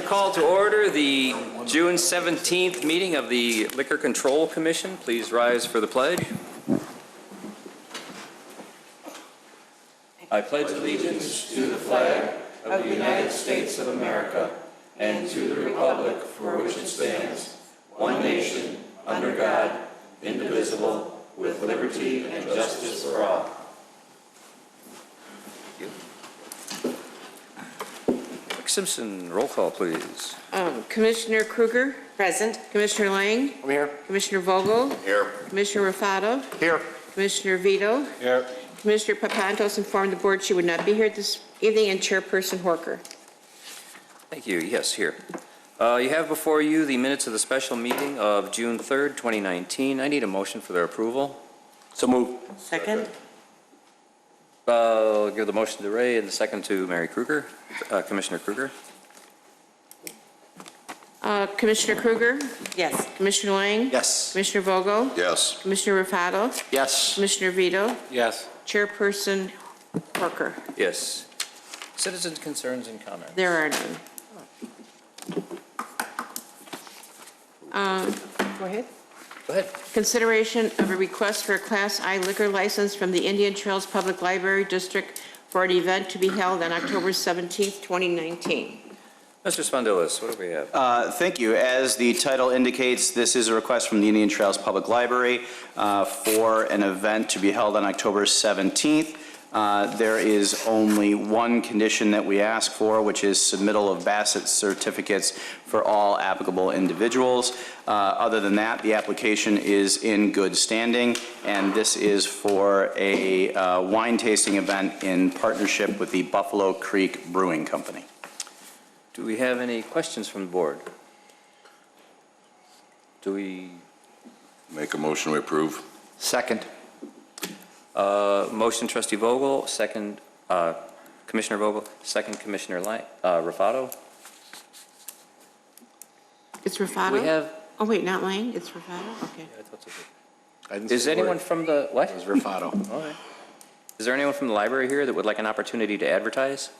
call to order the June 17th meeting of the Liquor Control Commission. Please rise for the pledge. I pledge allegiance to the flag of the United States of America and to the republic for which it stands, one nation, under God, indivisible, with liberty and justice for all. Simpson, roll call, please. Commissioner Kruger? Present. Commissioner Lang? I'm here. Commissioner Vogel? Here. Commissioner Rafato? Here. Commissioner Vito? Here. Commissioner Papantos informed the board she would not be here this evening, and Chairperson Horker. Thank you. Yes, here. You have before you the minutes of the special meeting of June 3rd, 2019. I need a motion for their approval. So move. Second. I'll give the motion to Ray and the second to Mary Kruger. Commissioner Kruger? Commissioner Kruger? Yes. Commissioner Lang? Yes. Commissioner Vogel? Yes. Commissioner Rafato? Yes. Commissioner Vito? Yes. Chairperson Horker. Yes. Citizens' concerns and comments? There are none. Go ahead. Go ahead. Consideration of a request for a Class I liquor license from the Indian Trails Public Library District for an event to be held on October 17th, 2019. Mr. Spondilis, what do we have? Thank you. As the title indicates, this is a request from the Indian Trails Public Library for an event to be held on October 17th. There is only one condition that we ask for, which is submittal of Bassett certificates for all applicable individuals. Other than that, the application is in good standing, and this is for a wine tasting event in partnership with the Buffalo Creek Brewing Company. Do we have any questions from the board? Do we? Make a motion to approve. Second. Motion Trustee Vogel, second Commissioner Vogel, second Commissioner Rafato. It's Rafato? We have. Oh, wait, not Lang? It's Rafato? Okay. Yeah, I thought so. Is anyone from the, what? It was Rafato. Okay. Is there anyone from the library here that would like an opportunity to advertise?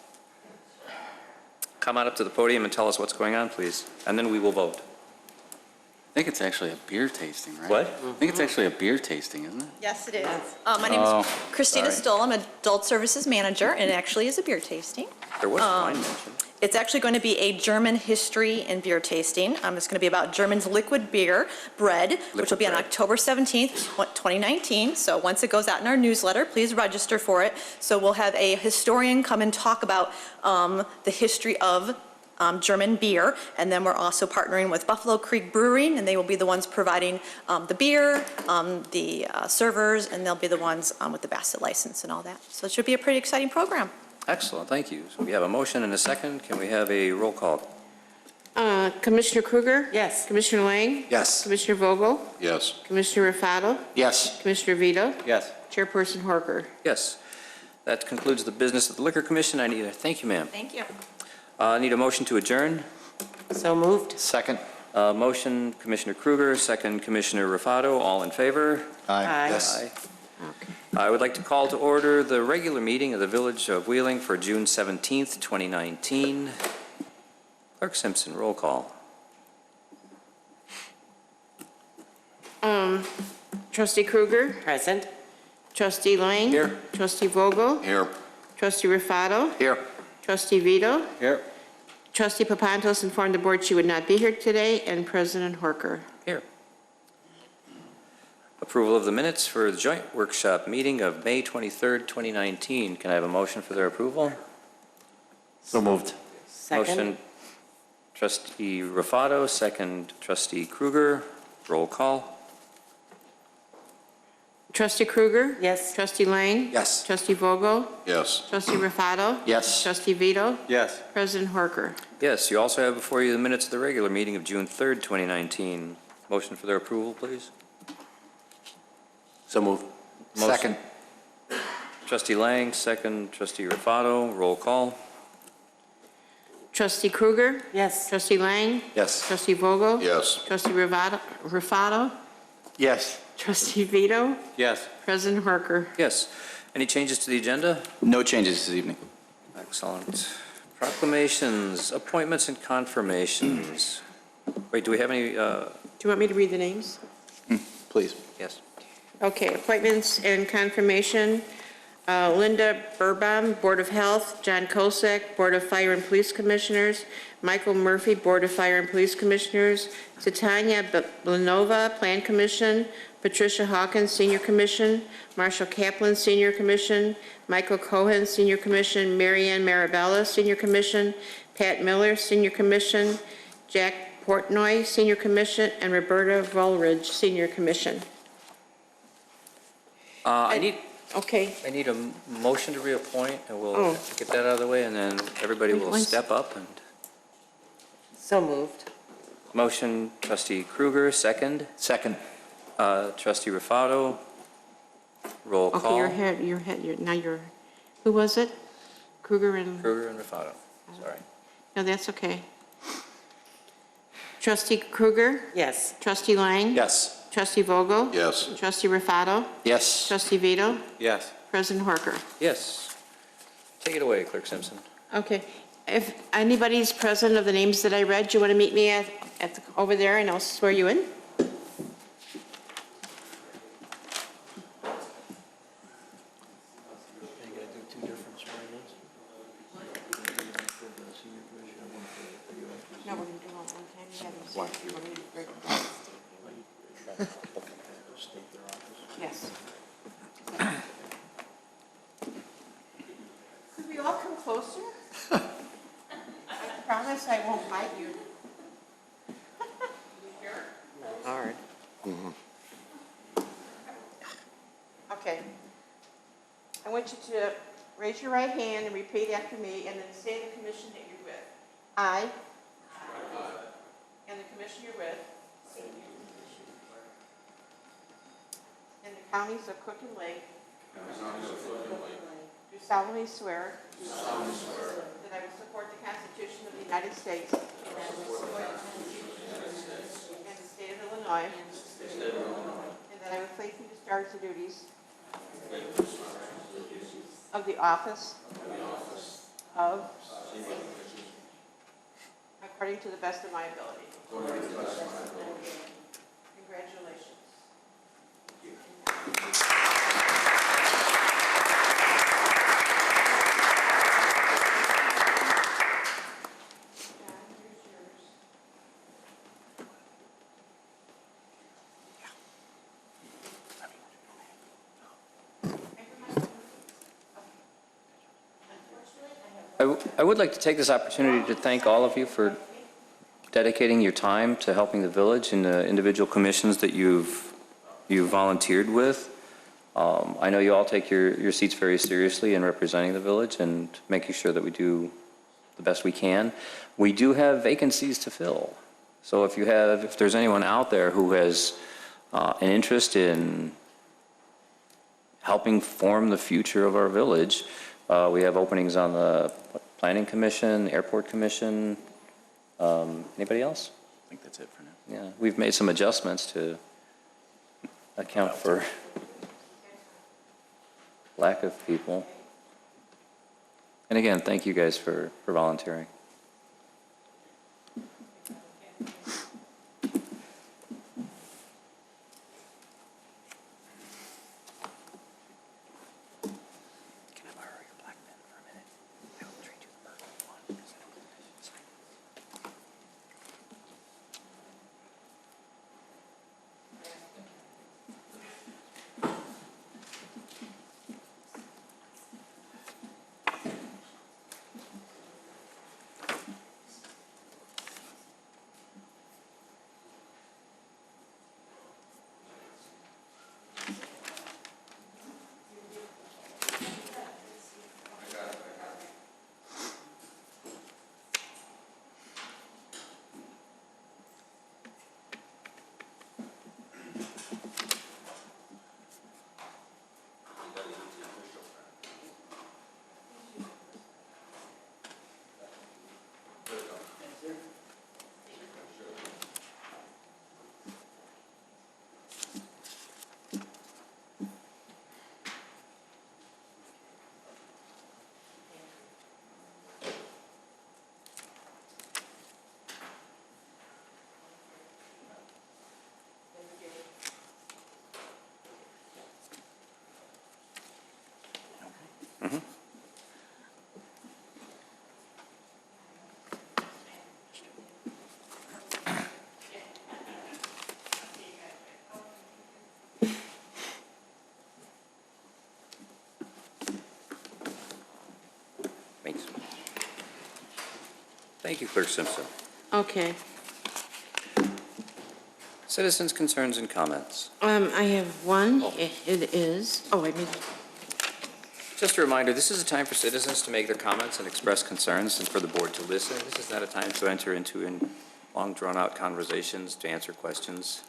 Come on up to the podium and tell us what's going on, please, and then we will vote. I think it's actually a beer tasting, right? What? I think it's actually a beer tasting, isn't it? Yes, it is. My name is Christina Stoll. I'm Adult Services Manager, and it actually is a beer tasting. There was wine mentioned. It's actually going to be a German history and beer tasting. It's going to be about German's liquid beer, bread, which will be on October 17th, 2019. So once it goes out in our newsletter, please register for it. So we'll have a historian come and talk about the history of German beer, and then we're also partnering with Buffalo Creek Brewing, and they will be the ones providing the beer, the servers, and they'll be the ones with the Bassett license and all that. So it should be a pretty exciting program. Excellent, thank you. So we have a motion and a second. Can we have a roll call? Commissioner Kruger? Yes. Commissioner Lang? Yes. Commissioner Vogel? Yes. Commissioner Rafato? Yes. Commissioner Vito? Yes. Chairperson Horker. Yes. That concludes the business of the Liquor Commission. Thank you, ma'am. Thank you. I need a motion to adjourn. So moved. Second. Motion, Commissioner Kruger, second, Commissioner Rafato. All in favor? Aye. Yes. Aye. I would like to call to order the regular meeting of the Village of Wheeling for June 17th, 2019. Clerk Simpson, roll call. Trustee Kruger? Present. Trustee Lang? Here. Trustee Vogel? Here. Trustee Rafato? Here. Trustee Vito? Here. Trustee Papantos informed the board she would not be here today, and President Horker. Here. Approval of the minutes for the joint workshop meeting of May 23rd, 2019. Can I have a motion for their approval? So moved. Motion, Trustee Rafato, second, Trustee Kruger. Roll call. Trustee Kruger? Yes. Trustee Lang? Yes. Trustee Vogel? Yes. Trustee Rafato? Yes. Trustee Vito? Yes. President Horker. Yes, you also have before you the minutes of the regular meeting of June 3rd, 2019. Motion for their approval, please. So moved. Motion. Second. Trustee Lang, second, Trustee Rafato. Roll call. Trustee Kruger? Yes. Trustee Lang? Yes. Trustee Vogel? Yes. Trustee Rafato? Yes. Trustee Vito? Yes. President Horker. Yes. Any changes to the agenda? No changes this evening. Excellent. Proclamations, appointments and confirmations. Wait, do we have any, Do you want me to read the names? Please. yes? Okay, appointments and confirmation. Linda Burbam, Board of Health. John Kosak, Board of Fire and Police Commissioners. Michael Murphy, Board of Fire and Police Commissioners. Titania Blanova, Plan Commission. Patricia Hawkins, Senior Commission. Marshall Kaplan, Senior Commission. Michael Cohen, Senior Commission. Marianne Marabella, Senior Commission. Pat Miller, Senior Commission. Jack Portnoy, Senior Commission. And Roberta Volridge, Senior Commission. Okay. I need a motion to reappoint, and we'll Oh. get that out of the way, and then everybody will Once- step up and. So moved. Motion, trustee Kruger, second. Second. Trustee Rufato. Roll Okay, call. now you're, who was it? Kruger and, Kruger and Rufato, sorry. no, that's okay. Trustee Kruger? Yes. Trustee Lang? Yes. Trustee Vogel? Yes. Trustee Rufato? Yes. Trustee Vito? Yes. President Horker? Yes. Take it away, Clerk Simpson. Okay. If anybody's present of the names that I read, do you want to meet me over there and I'll swear you in? No, we're going to do all one time. You have them swear. You want me to break them down? Yes. Could we all come closer? I promise I won't bite you. Hard. Okay. I want you to raise your right hand and repeat after me, and then say the commission that you're with. I. And the commission you're with. In the counties of Cook and Lake. Do solemnly swear. That I will support the Constitution of the United States. And the state of Illinois. And that I will faithfully discharge the duties. Of the office. Of. According to the best of my ability. Congratulations. I would like to take this opportunity to thank all of you for dedicating your time to helping the village and the individual commissions that you've volunteered with. I know you all take your seats very seriously in representing the village and making sure that we do the best we can. We do have vacancies to fill. So if there's anyone out there who has an interest in helping form the future of our village, we have openings on the Planning Commission, Airport Commission. Anybody else? I think that's it for now. Yeah, we've made some adjustments to account for lack of people. And again, thank you guys for volunteering. Thank you, Clerk Simpson. Okay. Citizens' concerns and comments. I have one. It is, I mean, Just a reminder, this is a time for citizens to make their comments and express concerns and for the board to listen. This is not a time to enter into long drawn-out conversations, to answer questions.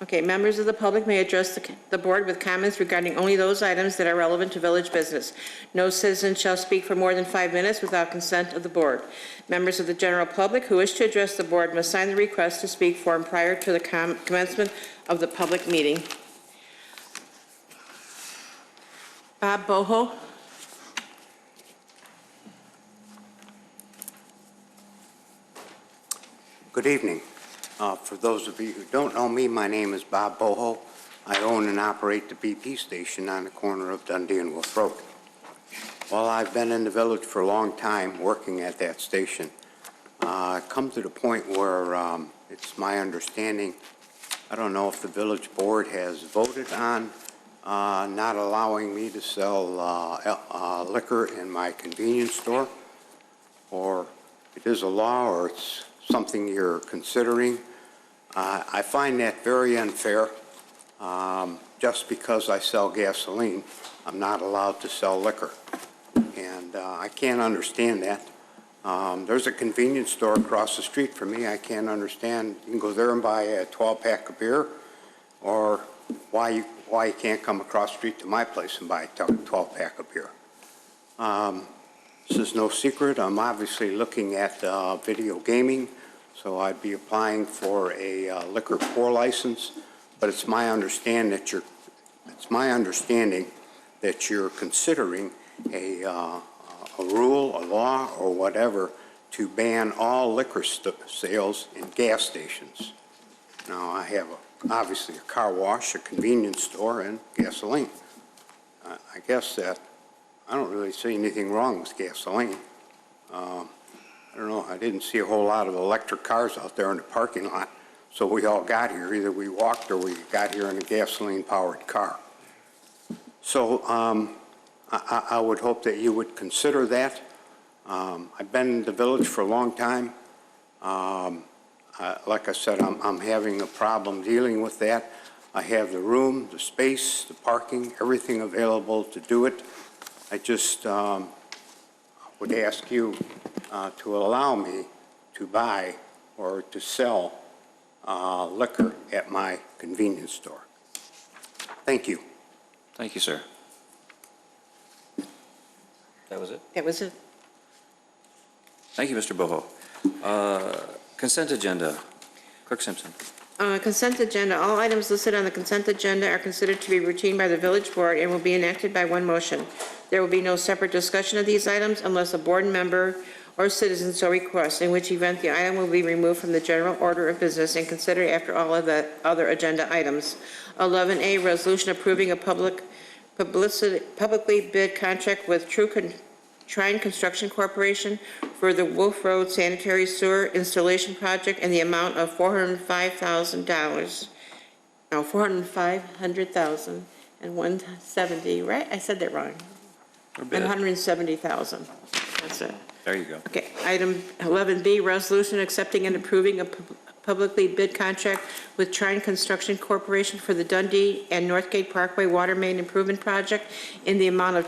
okay, members of the public may address the board with comments regarding only those items that are relevant to village business. No citizen shall speak for more than 5 minutes without consent of the board. Members of the general public who wish to address the board must sign the request to speak form prior to the commencement of the public meeting. Bob Boho. Good evening. For those of you who don't know me, my name is Bob Boho. I own and operate the BP station on the corner of Dundee and Wolf Road. Well, I've been in the village for a long time working at that station. I've come to the point where it's my understanding, I don't know if the village board has voted on not allowing me to sell liquor in my convenience store, or it is a law or it's something you're considering. I find that very unfair. Just because I sell gasoline, I'm not allowed to sell liquor. And I can't understand that. There's a convenience store across the street from me. I can't understand. You can go there and buy a 12-pack of beer, or why you can't come across the street to my place and buy a 12-pack of beer. This is no secret. I'm obviously looking at video gaming, so I'd be applying for a liquor 4 license. But it's my understanding that you're considering a rule, a law, or whatever to ban all liquor sales in gas stations. Now, I have obviously a car wash, a convenience store, and gasoline. I guess that I don't really see anything wrong with gasoline. I don't know, I didn't see a whole lot of electric cars out there in the parking lot, so we all got here. Either we walked or we got here in a gasoline-powered car. So I would hope that you would consider that. I've been in the village for a long time. Like I said, I'm having a problem dealing with that. I have the room, the space, the parking, everything available to do it. I just would ask you to allow me to buy or to sell liquor at my convenience store. Thank you. Thank you, sir. That was it? That was it. Thank you, Mr. Boho. Consent agenda. Clerk Simpson. Consent agenda. All items listed on the consent agenda are considered to be routine by the village board and will be enacted by one motion. There will be no separate discussion of these items unless a board member or citizen so requests, in which event the item will be removed from the general order of business and considered after all of the other agenda items. 11A, resolution approving a publicly bid contract with Trine Construction Corporation for the Wolf Road Sanitary Sewer Installation Project in the amount of $405,000. No, $405,000 and $170, right? I said that wrong. And $170,000. That's it. There you go. Okay, item 11B, resolution accepting and approving a publicly bid contract with Trine Construction Corporation for the Dundee and Northgate Parkway Water Main Improvement Project in the amount of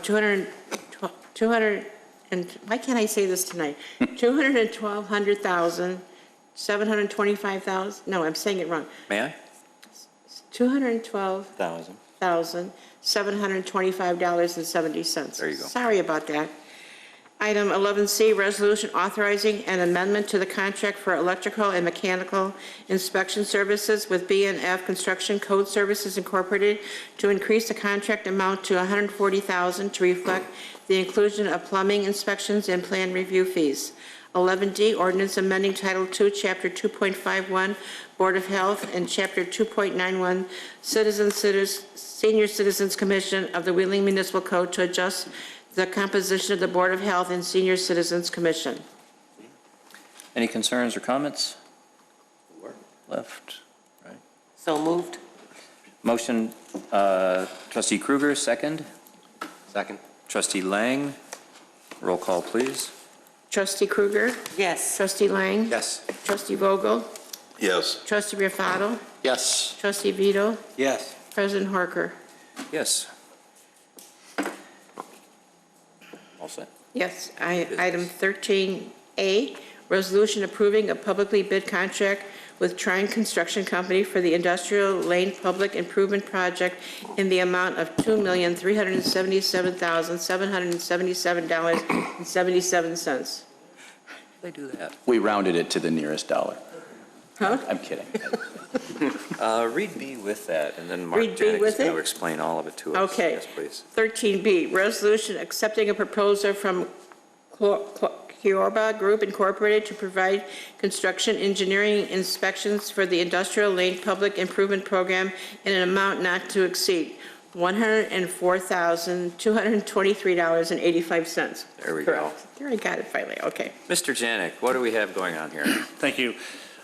why can't I say this tonight? $212,725,000. No, I'm saying it wrong. May I? $212,725.70. There you go. Sorry about that. Item 11C, resolution authorizing an amendment to the contract for electrical and mechanical inspection services with B&F Construction Code Services Incorporated to increase the contract amount to $140,000 to reflect the inclusion of plumbing inspections and plan review fees. 11D, ordinance amending Title II, Chapter 2.51, Board of Health, and Chapter 2.91, Senior Citizens Commission of the Wheeling Municipal Code to adjust the composition of the Board of Health and Senior Citizens Commission. Any concerns or comments? Left, right? So moved. Motion, trustee Kruger, second. Second. Trustee Lang, roll call, please. Trustee Krueger? Yes. Trustee Lang? Yes. Trustee Vogel? Yes. Trustee Rafato? Yes. Trustee Vito? Yes. President Horker? Yes. All set. Yes. Item 13A, resolution approving a publicly bid contract with Trine Construction Company for the Industrial Lane Public Improvement Project in the amount of $2,377,777.77. They do that. We rounded it to the nearest dollar. Huh? I'm kidding. Read B with that, and then Mark Read B Janik with is going it? to explain all of it to us. Okay. Yes, please. 13B, resolution accepting a proposal from Ciorba Group Incorporated to provide construction engineering inspections for the Industrial Lane Public Improvement Program in an amount not to exceed $104,223.85. There we go. There, I got it finally, okay. Mr. Janik, what do we have going on here? Thank you.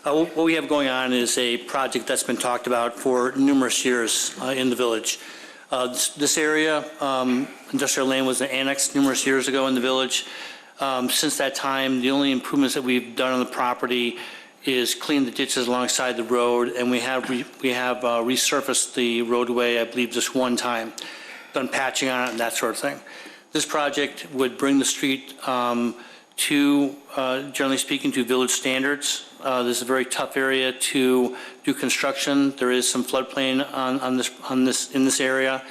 What we have going on is a project that's been talked about for numerous years in the village. This area, Industrial Lane, was annexed numerous years ago in the village. Since that time, the only improvements that we've done on the property is clean the ditches alongside the road, and we have resurfaced the roadway, I believe, just one time, done patching on it and that sort of thing. This project would bring the street to, generally speaking, to village standards. This is a very tough area to do construction. There is some floodplain in this area.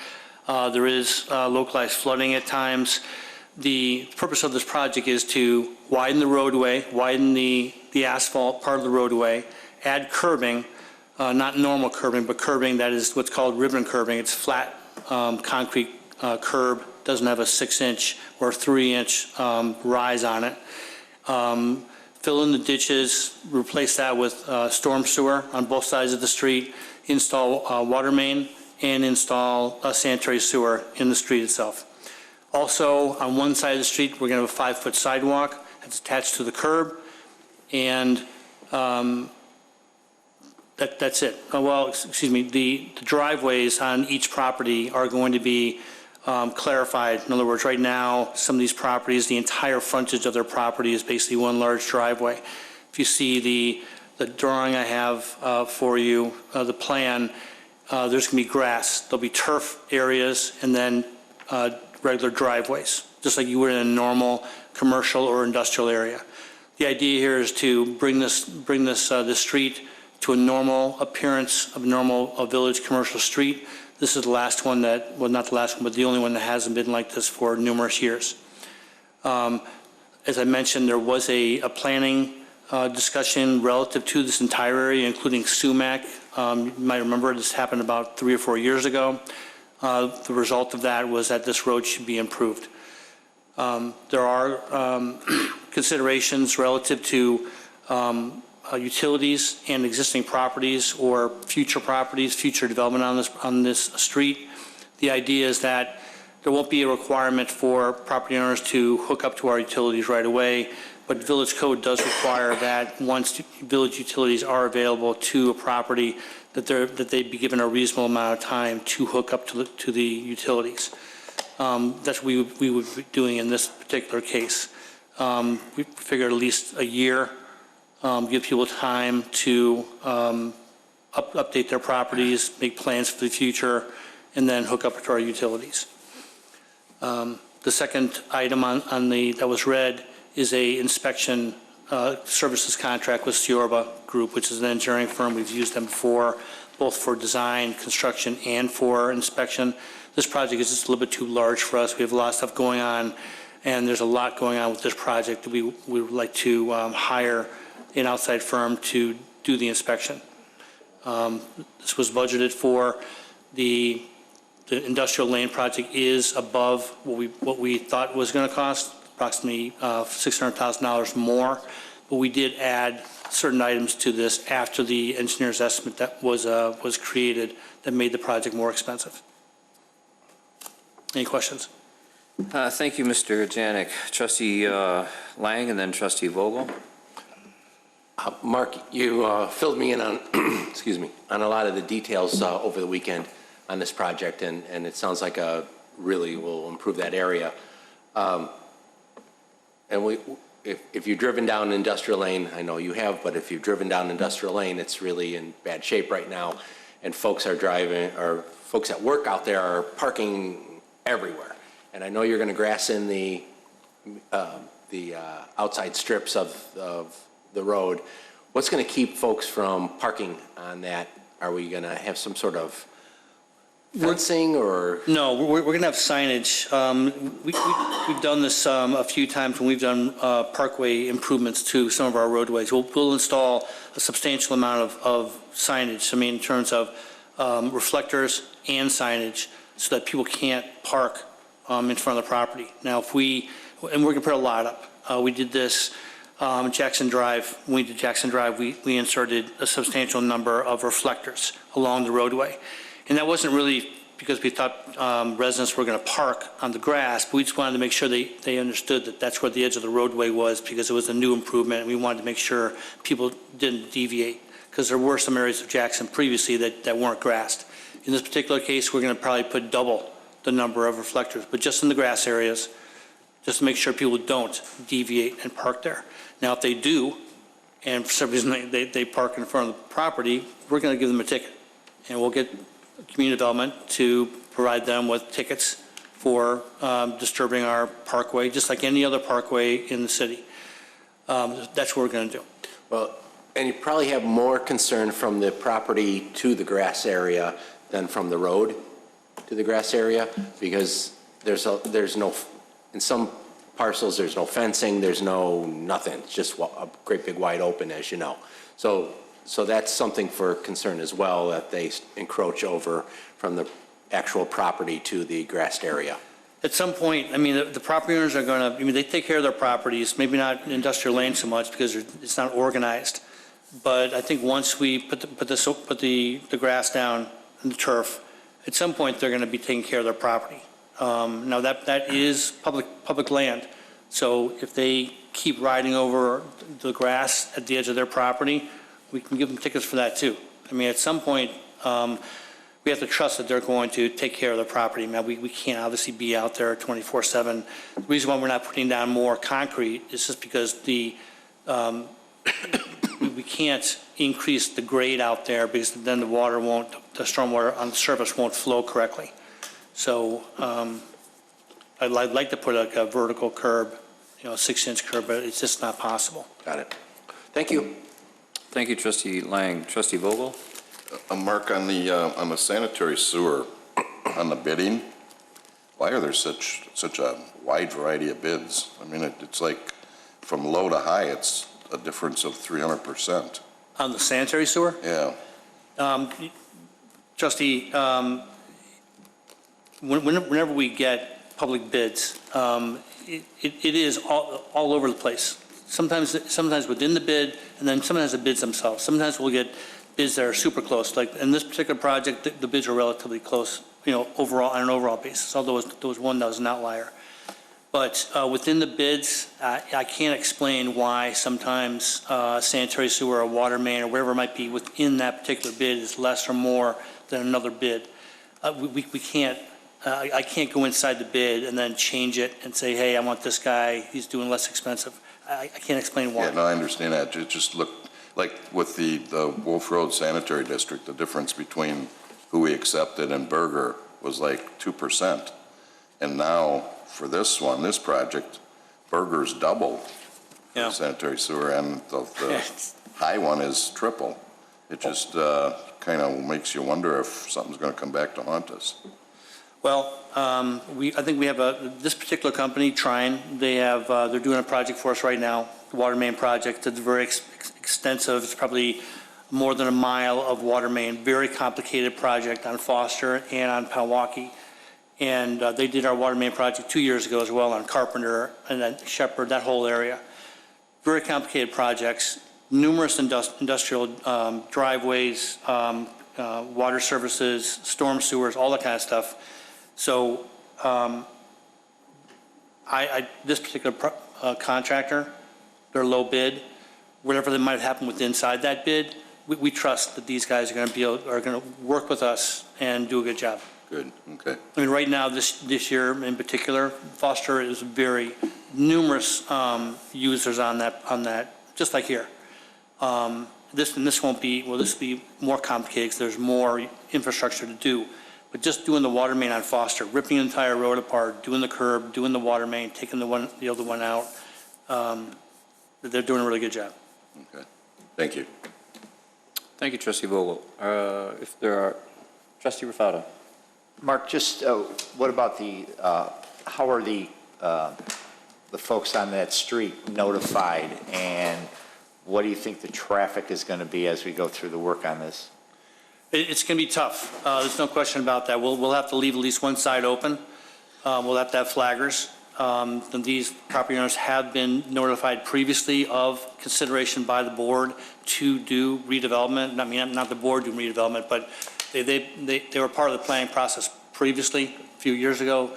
There is localized flooding at times. The purpose of this project is to widen the roadway, widen the asphalt part of the roadway, add curbing, not normal curbing, but curbing that is what's called ribbon curbing. It's flat concrete curb, doesn't have a 6-inch or 3-inch rise on it. Fill in the ditches, replace that with storm sewer on both sides of the street, install water main, and install a sanitary sewer in the street itself. Also, on one side of the street, we're going to have a 5-foot sidewalk that's attached to the curb, and that's it. The driveways on each property are going to be clarified. In other words, right now, some of these properties, the entire frontage of their property is basically one large driveway. If you see the drawing I have for you, the plan, there's going to be grass. There'll be turf areas and then regular driveways, just like you would in a normal commercial or industrial area. The idea here is to bring this street to a normal appearance of a normal village commercial street. This is the last one that, well, not the last one, but the only one that hasn't been like this for numerous years. As I mentioned, there was a planning discussion relative to this entire area, including Sumac. You might remember this happened about 3 or 4 years ago. The result of that was that this road should be improved. There are considerations relative to utilities and existing properties or future properties, future development on this street. The idea is that there won't be a requirement for property owners to hook up to our utilities right away, but village code does require that once village utilities are available to a property, that they be given a reasonable amount of time to hook up to the utilities. That's what we would be doing in this particular case. We figured at least a year, give people time to update their properties, make plans for the future, and then hook up to our utilities. The second item that was read is a inspection services contract with Ciorba Group, which is an engineering firm. We've used them before, both for design, construction, and for inspection. This project is just a little bit too large for us. We have a lot of stuff going on, and there's a lot going on with this project. We would like to hire an outside firm to do the inspection. This was budgeted for. The industrial lane project is above what we thought was going to cost, approximately $600,000 more, but we did add certain items to this after the engineer's estimate that was created that made the project more expensive. Any questions? Thank you, Mr. Janik. Trustee Lang and then Trustee Vogel. Mark, you filled me in on, excuse me, on a lot of the details over the weekend on this project, and it sounds like really will improve that area. And if you've driven down Industrial Lane, I know you have, but if you've driven down Industrial Lane, it's really in bad shape right now. And folks are driving, or folks at work out there are parking everywhere. And I know you're going to grass in the outside strips of the road. What's going to keep folks from parking on that? Are we going to have some sort of fencing or? No, we're going to have signage. We've done this a few times when we've done parkway improvements to some of our roadways. We'll install a substantial amount of signage, I mean, in terms of reflectors and signage, so that people can't park in front of the property. Now, and we're going to put a lot up. We did this Jackson Drive. When we did Jackson Drive, we inserted a substantial number of reflectors along the roadway. And that wasn't really because we thought residents were going to park on the grass, but we just wanted to make sure they understood that that's where the edge of the roadway was, because it was a new improvement, and we wanted to make sure people didn't deviate, because there were some areas of Jackson previously that weren't grassed. In this particular case, we're going to probably put double the number of reflectors, but just in the grass areas, just to make sure people don't deviate and park there. Now, if they do, and for some reason they park in front of the property, we're going to give them a ticket, and we'll get community development to provide them with tickets for disturbing our parkway, just like any other parkway in the city. That's what we're going to do. Well, and you probably have more concern from the property to the grass area than from the road to the grass area, because there's no, in some parcels, there's no fencing, there's no nothing. It's just a great big wide open, as you know. So that's something for concern as well, that they encroach over from the actual property to the grassed area. At some point, I mean, the property owners are going to, I mean, they take care of their properties, maybe not industrial lane so much because it's not organized. But I think once we put the grass down and the turf, at some point they're going to be taking care of their property. Now that is public land. So if they keep riding over the grass at the edge of their property, we can give them tickets for that too. I mean, at some point, we have to trust that they're going to take care of their property. Now, we can't obviously be out there 24/7. The reason why we're not putting down more concrete is just because we can't increase the grade out there, because then the stormwater on the surface won't flow correctly. So I'd like to put a vertical curb, a 6-inch curb, but it's just not possible. Got it. Thank you. Thank you, Trustee Lang. Trustee Vogel? Mark, on the sanitary sewer, on the bidding, why are there such a wide variety of bids? I mean, it's like from low to high, it's a difference of 300%. On the sanitary sewer? Yeah. Trustee, whenever we get public bids, it is all over the place. Sometimes within the bid, and then sometimes the bids themselves. Sometimes we'll get bids that are super close. Like in this particular project, the bids are relatively close, overall, on an overall basis, although there was one that was an outlier. But within the bids, I can't explain why sometimes sanitary sewer or water main or whatever it might be within that particular bid is less or more than another bid. We can't, I can't go inside the bid and then change it and say, hey, I want this guy, he's doing less expensive. I can't explain why. Yeah, no, I understand that. It just looked like with the Wolf Road Sanitary District, the difference between who we accepted and Berger was like 2%. And now for this project, Berger's double Yeah. the sanitary sewer, and the high one is triple. It just kind of makes you wonder if something's going to come back to haunt us. Well, I think we have this particular company, Trine. They're doing a project for us right now, the water main project. It's very extensive. It's probably more than a mile of water main. Very complicated project on Foster and on Pewaukee. And they did our water main project 2 years ago as well on Carpenter and then Shepherd, that whole area. Very complicated projects. Numerous industrial driveways, water services, storm sewers, all that kind of stuff. So this particular contractor, their low bid, whatever that might happen with inside that bid, we trust that these guys are going to work with us and do a good job. Good, okay. I mean, right now, this year in particular, Foster is very, numerous users on that, just like here. This won't be, well, this will be more complicated because there's more infrastructure to do. But just doing the water main on Foster, ripping the entire road apart, doing the curb, doing the water main, taking the other one out, they're doing a really good job. Okay, thank you. Thank you, trustee Vogel. If there are, trustee Rufado. Mark, just what about how are the folks on that street notified, and what do you think the traffic is going to be as we go through the work on this? It's going to be tough. There's no question about that. We'll have to leave at least one side open. We'll have to have flaggers. These property owners have been notified previously of consideration by the board to do redevelopment. I mean, not the board doing redevelopment, but they were part of the planning process previously, a few years ago.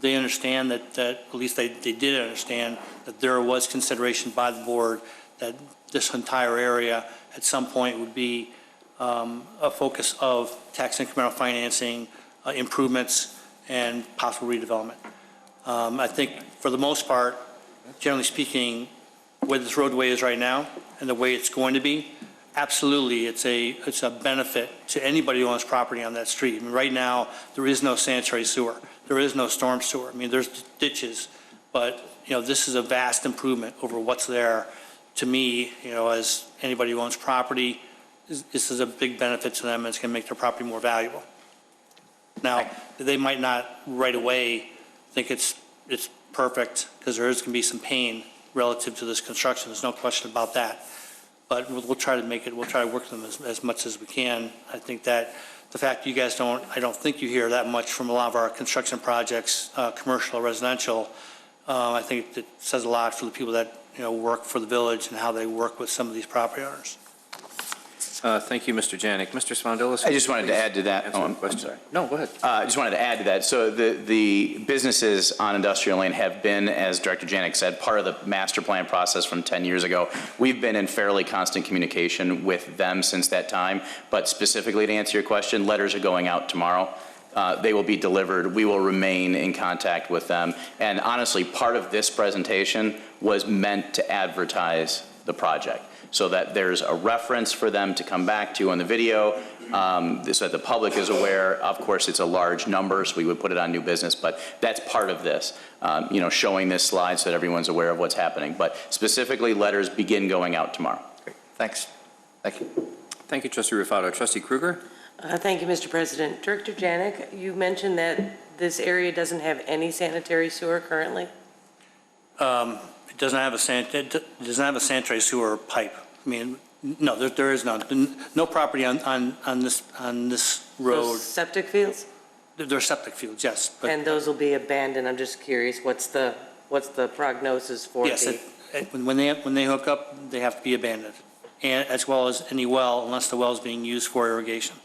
They understand that at least they did understand that there was consideration by the board that this entire area at some point would be a focus of tax incremental financing, improvements, and possible redevelopment. I think for the most part, generally speaking, where this roadway is right now and the way it's going to be, absolutely, it's a benefit to anybody who owns property on that street. I mean, right now, there is no sanitary sewer. There is no storm sewer. I mean, there's ditches, but, this is a vast improvement over what's there. To me, as anybody who owns property, this is a big benefit to them, and it's going to make their property more valuable. Now, they might not right away think it's perfect, because there is going to be some pain relative to this construction. There's no question about that. But we'll try to make it, we'll try to work with them as much as we can. I think that the fact you guys I don't think you hear that much from a lot of our construction projects, commercial or residential. I think it says a lot for the people that, work for the village and how they work with some of these property owners. Thank you, Mr. Janik. Mr. Spondelis? I just wanted to add to that. Sorry. No, go ahead. I just wanted to add to that. So the businesses on Industrial Lane have been, as Director Janik said, part of the master plan process from 10 years ago. We've been in fairly constant communication with them since that time. But specifically to answer your question, letters are going out tomorrow. They will be delivered. We will remain in contact with them. And honestly, part of this presentation was meant to advertise the project, so that there's a reference for them to come back to on the video, so that the public is aware. Of course, it's a large number, so we would put it on new business, but that's part of this, showing this slide so that everyone's aware of what's happening. But specifically, letters begin going out tomorrow. Great. Thanks. Thank you. Thank you, trustee Rufado. Trustee Kruger? Thank you, Mr. President. Director Janik, you mentioned that this area doesn't have any sanitary sewer currently? It doesn't have a sanitary sewer pipe. I mean, no, there is none. No property on this road. Those septic fields? They're septic fields, yes. But And those will be abandoned. I'm just curious, what's the prognosis for yes, when they hook up, they have to be abandoned, and as well as any well, unless the well is being used for irrigation.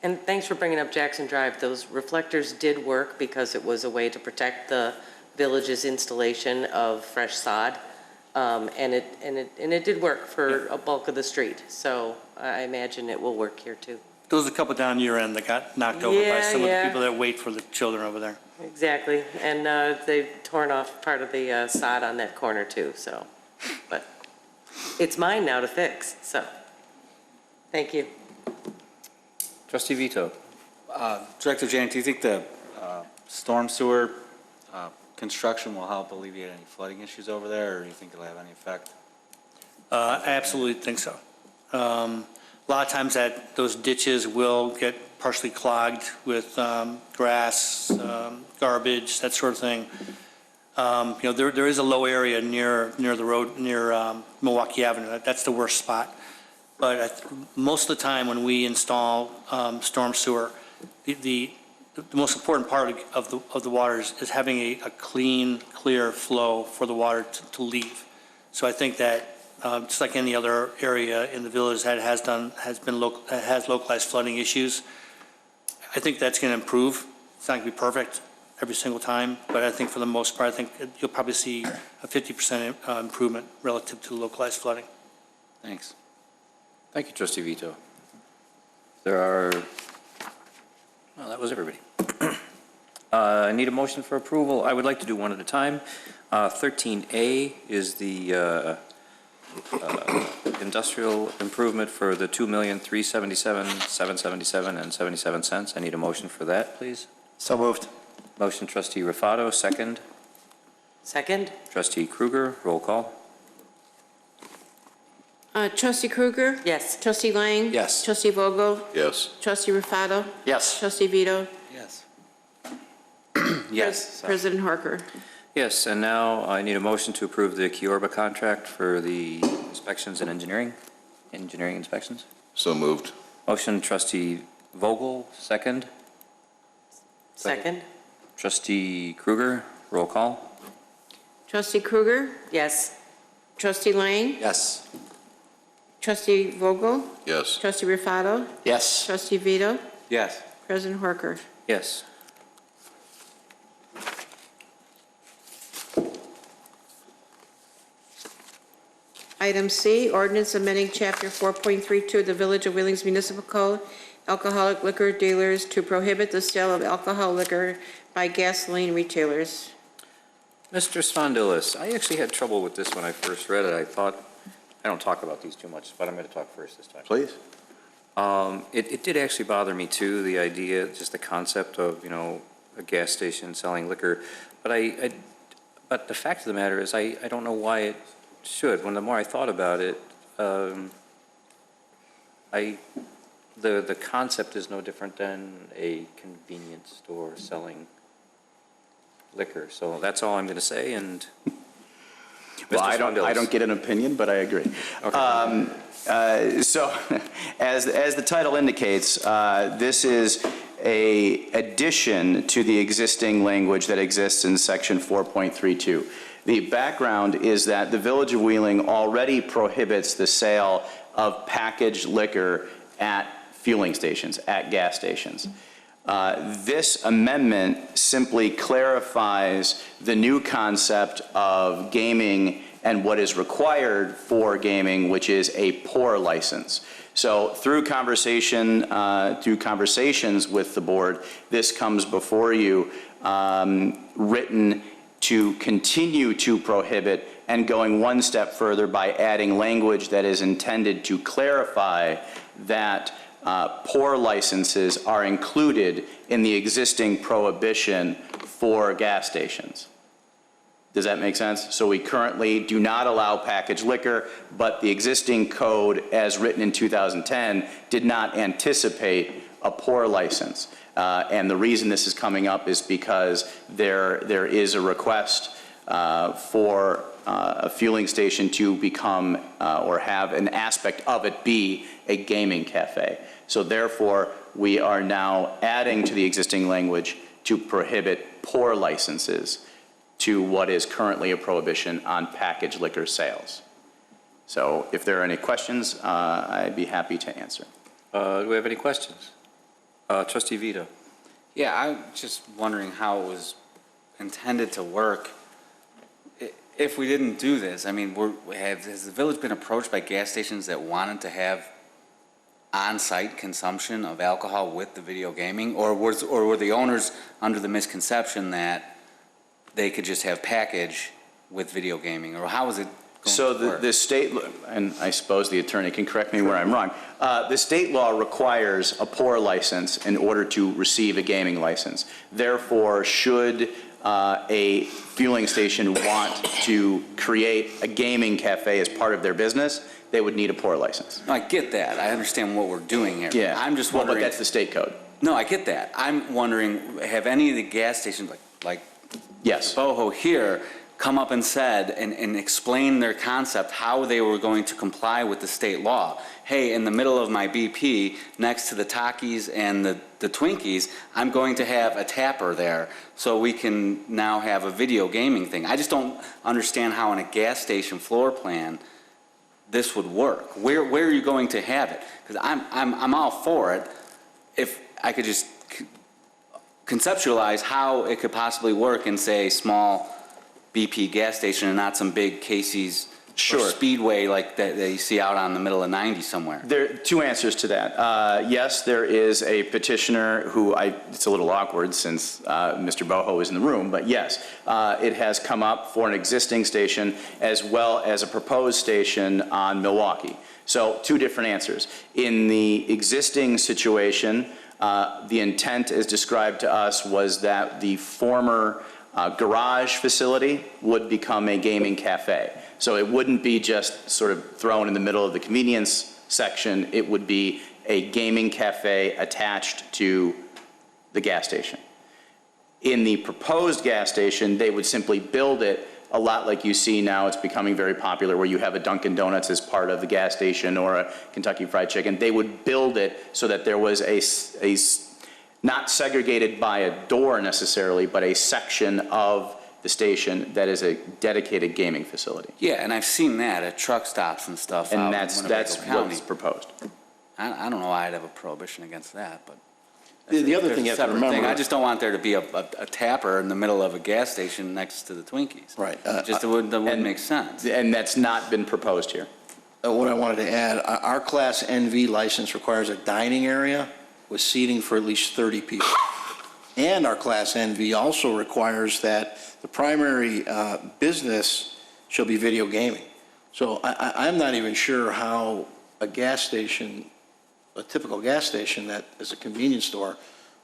And thanks for bringing up Jackson Drive. Those reflectors did work because it was a way to protect the village's installation of fresh sod, and it did work for a bulk of the street. So I imagine it will work here too. There was a couple down your end that got knocked over by some of the people that wait for the children over there. Exactly, and they've torn off part of the sod on that corner too. So, but it's mine now to fix. So, thank you. Trustee Vito? Director Janik, do you think the storm sewer construction will help alleviate any flooding issues over there, or do you think it'll have any effect? I absolutely think so. A lot of times those ditches will get partially clogged with grass, garbage, that sort of thing. There is a low area near the road, near Milwaukee Avenue. That's the worst spot. But most of the time when we install storm sewer, the most important part of the water is having a clean, clear flow for the water to leave. So I think that just like any other area in the village that has localized flooding issues, I think that's going to improve. It's not going to be perfect every single time, but I think for the most part, I think you'll probably see a 50% improvement relative to localized flooding. Thanks. Thank you, trustee Vito. Well, that was everybody. I need a motion for approval. I would like to do one at a time. 13A is the industrial improvement for the $2,377,777 and 77 cents. I need a motion for that, please. So moved. Motion trustee Rufato, second. Second? Trustee Kruger, roll call. Trustee Kruger? Yes. Trustee Lang? Yes. Trustee Vogel? Yes. Trustee Rufato? Yes. Trustee Vito? Yes. Yes. President Harker? Yes, and now I need a motion to approve the Ciorba contract for the inspections and engineering inspections. So moved. Motion trustee Vogel, second. Second? Trustee Kruger, roll call. Trustee Kruger? Yes. Trustee Lang? Yes. Trustee Vogel? Yes. Trustee Rufato? Yes. Trustee Vito? Yes. President Harker? Yes. Item C, ordinance amending Chapter 4.32 of the Village of Wheeling's Municipal Code, alcoholic liquor dealers to prohibit the sale of alcohol liquor by gasoline retailers. Mr. Spondilis, I actually had trouble with this when I first read it. I thought, I don't talk about these too much, but I'm going to talk first this time. Please. It did actually bother me too, the idea, just the concept of, a gas station selling liquor. But but the fact of the matter is, I don't know why it should. When the more I thought about it, the concept is no different than a convenience store selling liquor. So that's all I'm going to say, and Well, Mr. I Spondilis. don't get an opinion, but I agree. Okay. So, as the title indicates, this is a addition to the existing language that exists in section 4.32. The background is that the Village of Wheeling already prohibits the sale of packaged liquor at fueling stations, at gas stations. This amendment simply clarifies the new concept of gaming and what is required for gaming, which is a pour license. So through conversations with the board, this comes before you written to continue to prohibit and going one step further by adding language that is intended to clarify that pour licenses are included in the existing prohibition for gas stations. Does that make sense? So we currently do not allow packaged liquor, but the existing code as written in 2010 did not anticipate a pour license. And the reason this is coming up is because there is a request for a fueling station to become or have an aspect of it be a gaming cafe. So therefore, we are now adding to the existing language to prohibit pour licenses to what is currently a prohibition on packaged liquor sales. So if there are any questions, I'd be happy to answer. Do we have any questions? Trustee Vito. Yeah, I'm just wondering how it was intended to work if we didn't do this. I mean, has the village been approached by gas stations that wanted to have on-site consumption of alcohol with the video gaming, or were the owners under the misconception that they could just have package with video gaming, or how was it going So to work? the state, and I suppose the attorney can correct me where I'm wrong, the state law requires a pour license in order to receive a gaming license. Therefore, should a fueling station want to create a gaming cafe as part of their business, they would need a pour license. No, I get that. I understand what we're doing here. Yeah. I'm just Well, wondering. but that's the state code. No, I get that. I'm wondering, have any of the gas stations, like Yes. Boho here, come up and said and explain their concept, how they were going to comply with the state law? Hey, in the middle of my BP, next to the Takis and the Twinkies, I'm going to have a tapper there, so we can now have a video gaming thing. I just don't understand how in a gas station floor plan this would work. Where are you going to have it? Because I'm all for it. If I could just conceptualize how it could possibly work in, say, small BP gas station and not some big Casey's Sure. Or speedway like that you see out on the middle of 90 somewhere? There are two answers to that. Yes, there is a petitioner who it's a little awkward since Mr. Boho is in the room, but yes, it has come up for an existing station as well as a proposed station on Milwaukee. So two different answers. In the existing situation, the intent as described to us was that the former garage facility would become a gaming cafe. So it wouldn't be just sort of thrown in the middle of the convenience section. It would be a gaming cafe attached to the gas station. In the proposed gas station, they would simply build it a lot like you see now. It's becoming very popular where you have a Dunkin' Donuts as part of the gas station or a Kentucky Fried Chicken. They would build it so that there was a not segregated by a door necessarily, but a section of the station that is a dedicated gaming facility. Yeah, and I've seen that at truck stops and stuff. And out in that's Winnebago County. what's proposed. I don't know why I'd have a prohibition against that, but. The other There's thing you a have to separate remember. thing. I just don't want there to be a tapper in the middle of a gas station next to the Twinkies. Right. Just that wouldn't make sense. And that's not been proposed here. What I wanted to add, our Class NV license requires a dining area with seating for at least 30 people. And our Class NV also requires that the primary business shall be video gaming. So I'm not even sure how a gas station, a typical gas station that is a convenience store,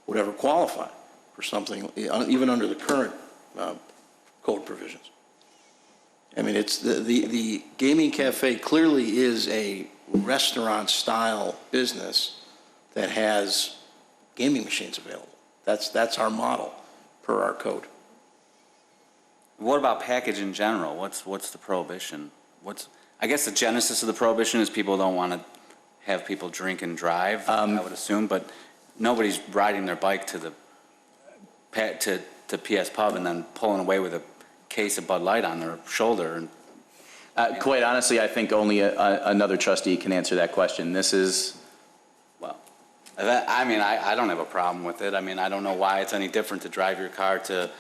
would ever qualify for something, even under the current code provisions. I mean, it's the gaming cafe clearly is a restaurant-style business that has gaming machines available. That's our model per our code. What about package in general? What's the prohibition? I guess the genesis of the prohibition is people don't want to have people drink and drive, I would assume, but nobody's riding their bike to PS Pub and then pulling away with a case of Bud Light on their shoulder. And Quite honestly, I think only another trustee can answer that question. This is, well, I mean, I don't have a problem with it. I mean, I don't know why it's any different to drive your car to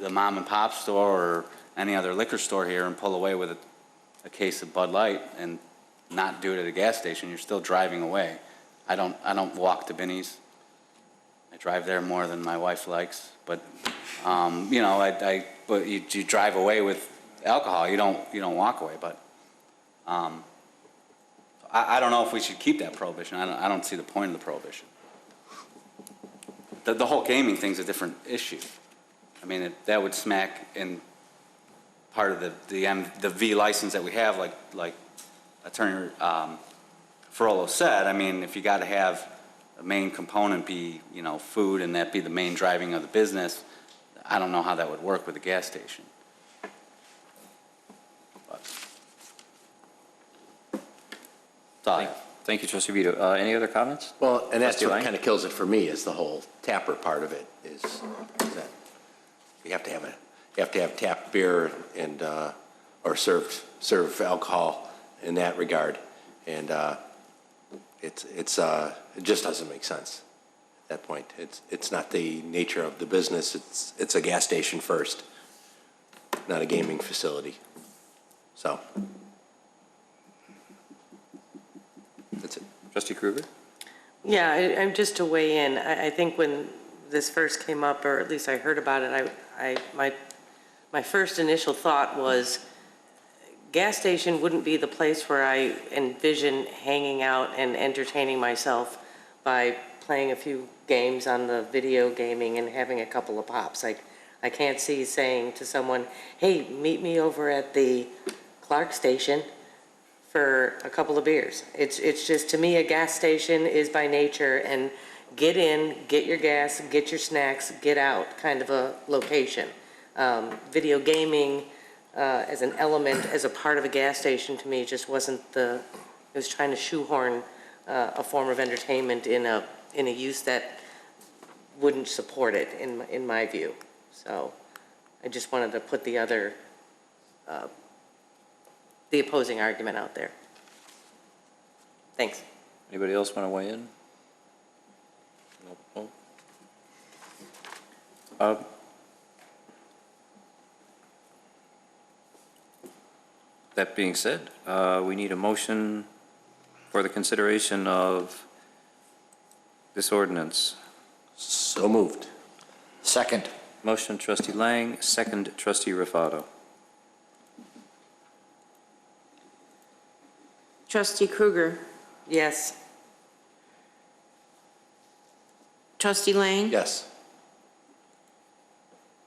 the mom and pop store or any other liquor store here and pull away with a case of Bud Light and not do it at a gas station. You're still driving away. I don't walk to Binny's. I drive there more than my wife likes, but you know, but you drive away with alcohol. You don't walk away. But I don't know if we should keep that prohibition. I don't see the point of the prohibition. The whole gaming thing's a different issue. I mean, that would smack in part of the V license that we have, like Attorney Ferrolo said. I mean, if you got to have a main component be, you know, food and that be the main driving of the business, I don't know how that would work with a gas station. But, that's all I have. Thank you, Trustee Vito. Any other comments? Well, and that's Trustee what Lang? kind of kills it for me, is the whole tapper part of it, is that you have to have tapped beer and, or serve alcohol in that regard. And it just doesn't make sense at that point. It's not the nature of the business. It's a gas station first, not a gaming facility. So that's it. Trustee Krueger? Yeah, I'm just to weigh in. I think when this first came up, or at least I heard about it, my first initial thought was gas station wouldn't be the place where I envision hanging out and entertaining myself by playing a few games on the video gaming and having a couple of pops. I can't see saying to someone, hey, meet me over at the Clark station for a couple of beers. It's just, to me, a gas station is by nature and get in, get your gas, get your snacks, get out kind of a location. Video gaming as an element, as a part of a gas station, to me just wasn't it was trying to shoehorn a form of entertainment in a use that wouldn't support it in my view. So I just wanted to put the opposing argument out there. Thanks. Anybody else want to weigh in? Nope. That being said, we need a motion for the consideration of this ordinance. So moved. Second. Motion trustee Lang, second trustee Rufato. Trustee Krueger. Yes. Trustee Lang. Yes.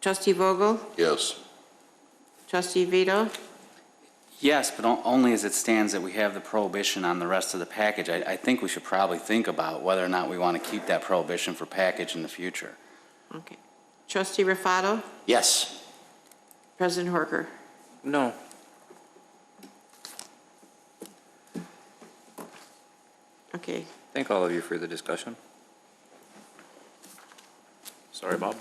Trustee Vogel. Yes. Trustee Vito. Yes, but only as it stands that we have the prohibition on the rest of the package. I think we should probably think about whether or not we want to keep that prohibition for package in the future. Okay. Trustee Rufato. Yes. President Horker. No. Okay. Thank all of you for the discussion. Sorry, Bob.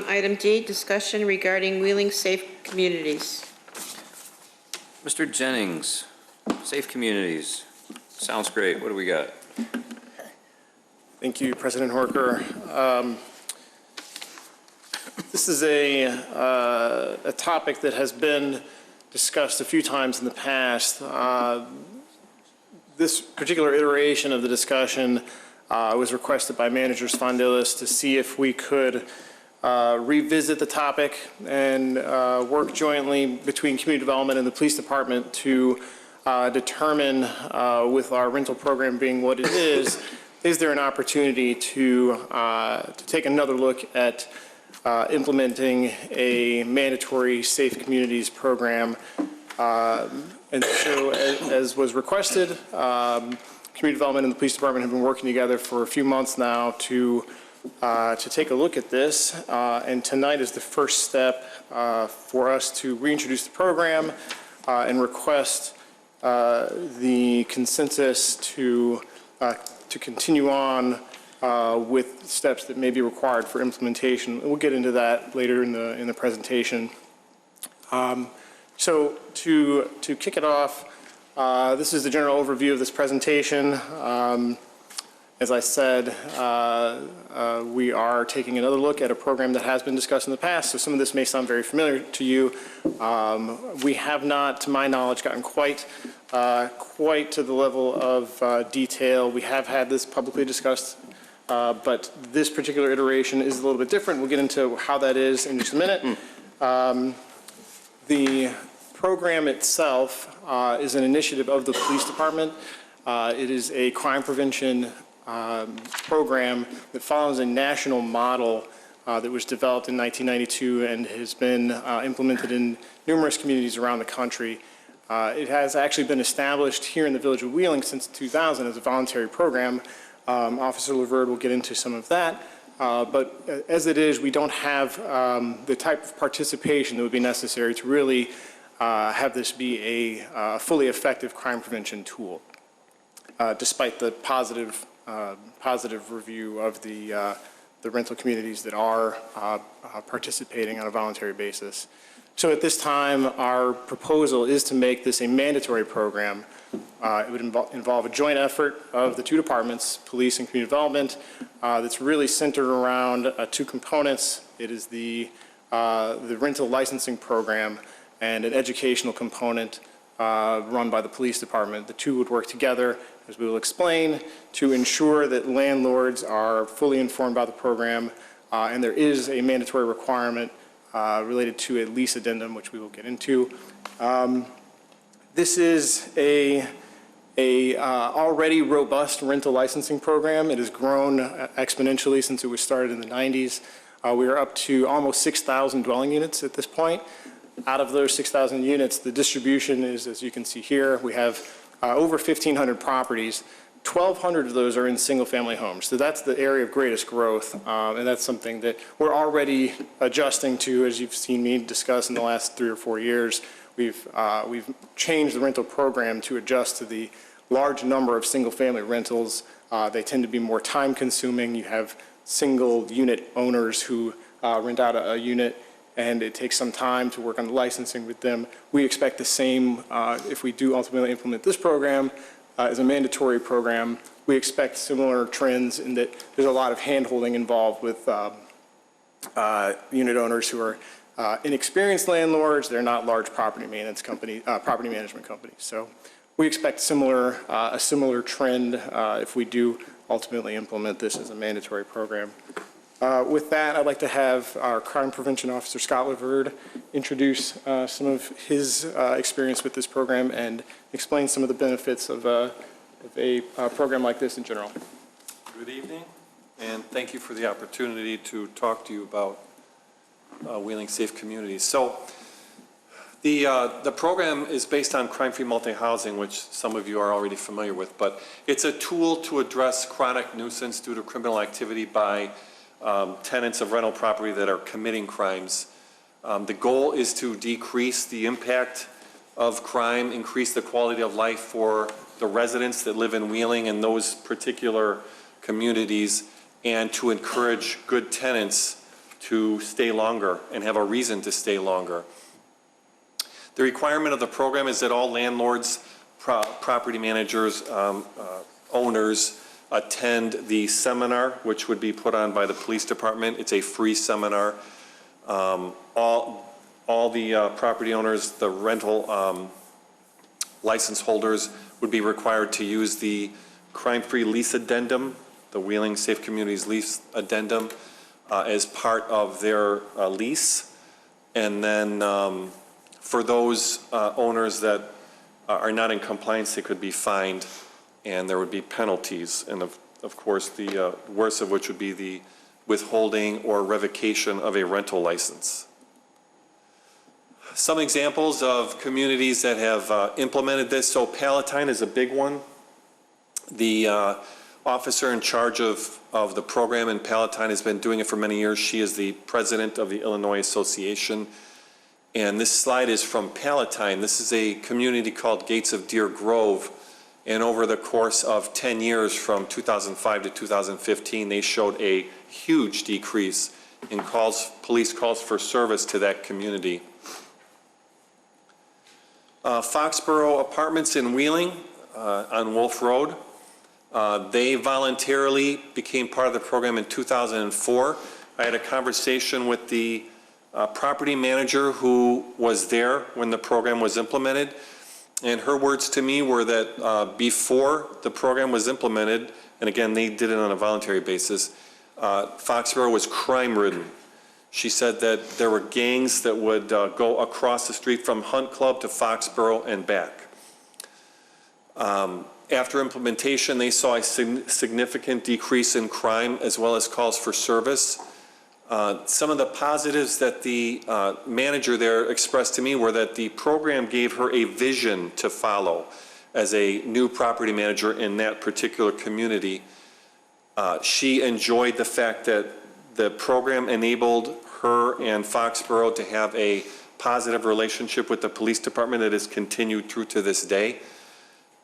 Item D, discussion regarding Wheeling Safe Communities. Mr. Jennings, Safe Communities. Sounds great. What do we got? Thank you, President Horker. This is a topic that has been discussed a few times in the past. This particular iteration of the discussion was requested by Managers Fondilis to see if we could revisit the topic and work jointly between community development and the police department to determine, with our rental program being what it is there an opportunity to take another look at implementing a mandatory safe communities program. And so, as was requested, community development and the police department have been working together for a few months now to take a look at this, and tonight is the first step for us to reintroduce the program and request the consensus to continue on with steps that may be required for implementation. We'll get into that later in the presentation. So to kick it off, this is the general overview of this presentation. As I said, we are taking another look at a program that has been discussed in the past, so some of this may sound very familiar to you. We have not, to my knowledge, gotten quite to the level of detail. We have had this publicly discussed, but this particular iteration is a little bit different. We'll get into how that is in just a minute. The program itself is an initiative of the police department. It is a crime prevention program that follows a national model that was developed in 1992 and has been implemented in numerous communities around the country. It has actually been established here in the village of Wheeling since 2000 as a voluntary program. Officer Laverde will get into some of that. But as it is, we don't have the type of participation that would be necessary to really have this be a fully effective crime prevention tool, despite the positive review of the rental communities that are participating on a voluntary basis. So at this time, our proposal is to make this a mandatory program. It would involve a joint effort of the two departments, police and community development, that's really centered around two components. It is the rental licensing program and an educational component run by the police department. The two would work together, as we will explain, to ensure that landlords are fully informed about the program, and there is a mandatory requirement related to a lease addendum, which we will get into. This is a already robust rental licensing program. It has grown exponentially since it was started in the 90s. We are up to almost 6,000 dwelling units at this point. Out of those 6,000 units, the distribution is, as you can see here, we have over 1,500 properties. 1,200 of those are in single-family homes. So that's the area of greatest growth, and that's something that we're already adjusting to, as you've seen me discuss in the last 3 or 4 years. We've changed the rental program to adjust to the large number of single-family rentals. They tend to be more time-consuming. You have single-unit owners who rent out a unit, and it takes some time to work on the licensing with them. We expect the same if we do ultimately implement this program. is a mandatory program. We expect similar trends in that there's a lot of hand-holding involved with unit owners who are inexperienced landlords. They're not large property management companies. So we expect a similar trend if we do ultimately implement this as a mandatory program. With that, I'd like to have our Crime Prevention Officer, Scott Laverde, introduce some of his experience with this program and explain some of the benefits of a program like this in general. Good evening, and thank you for the opportunity to talk to you about Wheeling Safe Communities. So the program is based on crime-free multi-housing, which some of you are already familiar with, but it's a tool to address chronic nuisance due to criminal activity by tenants of rental property that are committing crimes. The goal is to decrease the impact of crime, increase the quality of life for the residents that live in Wheeling and those particular communities, and to encourage good tenants to stay longer and have a reason to stay longer. The requirement of the program is that all landlords, property managers, owners attend the seminar, which would be put on by the police department. It's a free seminar. All the property owners, the rental license holders would be required to use the crime-free lease addendum, the Wheeling Safe Communities lease addendum, as part of their lease. And then for those owners that are not in compliance, they could be fined, and there would be penalties, and of course the worst of which would be the withholding or revocation of a rental license. Some examples of communities that have implemented this. So Palatine is a big one. The officer in charge of the program in Palatine has been doing it for many years. She is the president of the Illinois Association. And this slide is from Palatine. This is a community called Gates of Deer Grove. And over the course of 10 years, from 2005 to 2015, they showed a huge decrease in police calls for service to that community. Foxborough Apartments in Wheeling on Wolf Road. They voluntarily became part of the program in 2004. I had a conversation with the property manager who was there when the program was implemented. And her words to me were that before the program was implemented, and again, they did it on a voluntary basis, Foxborough was crime-ridden. She said that there were gangs that would go across the street from Hunt Club to Foxborough and back. After implementation, they saw a significant decrease in crime as well as calls for service. Some of the positives that the manager there expressed to me were that the program gave her a vision to follow as a new property manager in that particular community. She enjoyed the fact that the program enabled her and Foxborough to have a positive relationship with the police department that has continued through to this day,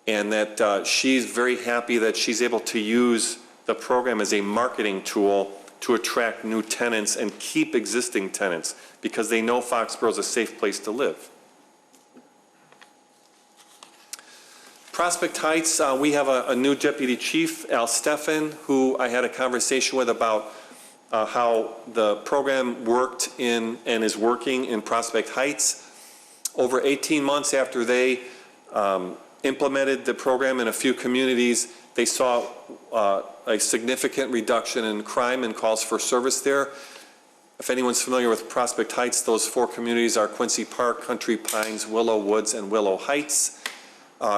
and that she's very happy that she's able to use the program as a marketing tool to attract new tenants and keep existing tenants, because they know Foxborough is a safe place to live. Prospect Heights, we have a new deputy chief, Al Steffen, who I had a conversation with about how the program worked in and is working in Prospect Heights. Over 18 months after they implemented the program in a few communities, they saw a significant reduction in crime and calls for service there. If anyone's familiar with Prospect Heights, those four communities are Quincy Park, Country Pines, Willow Woods, and Willow Heights.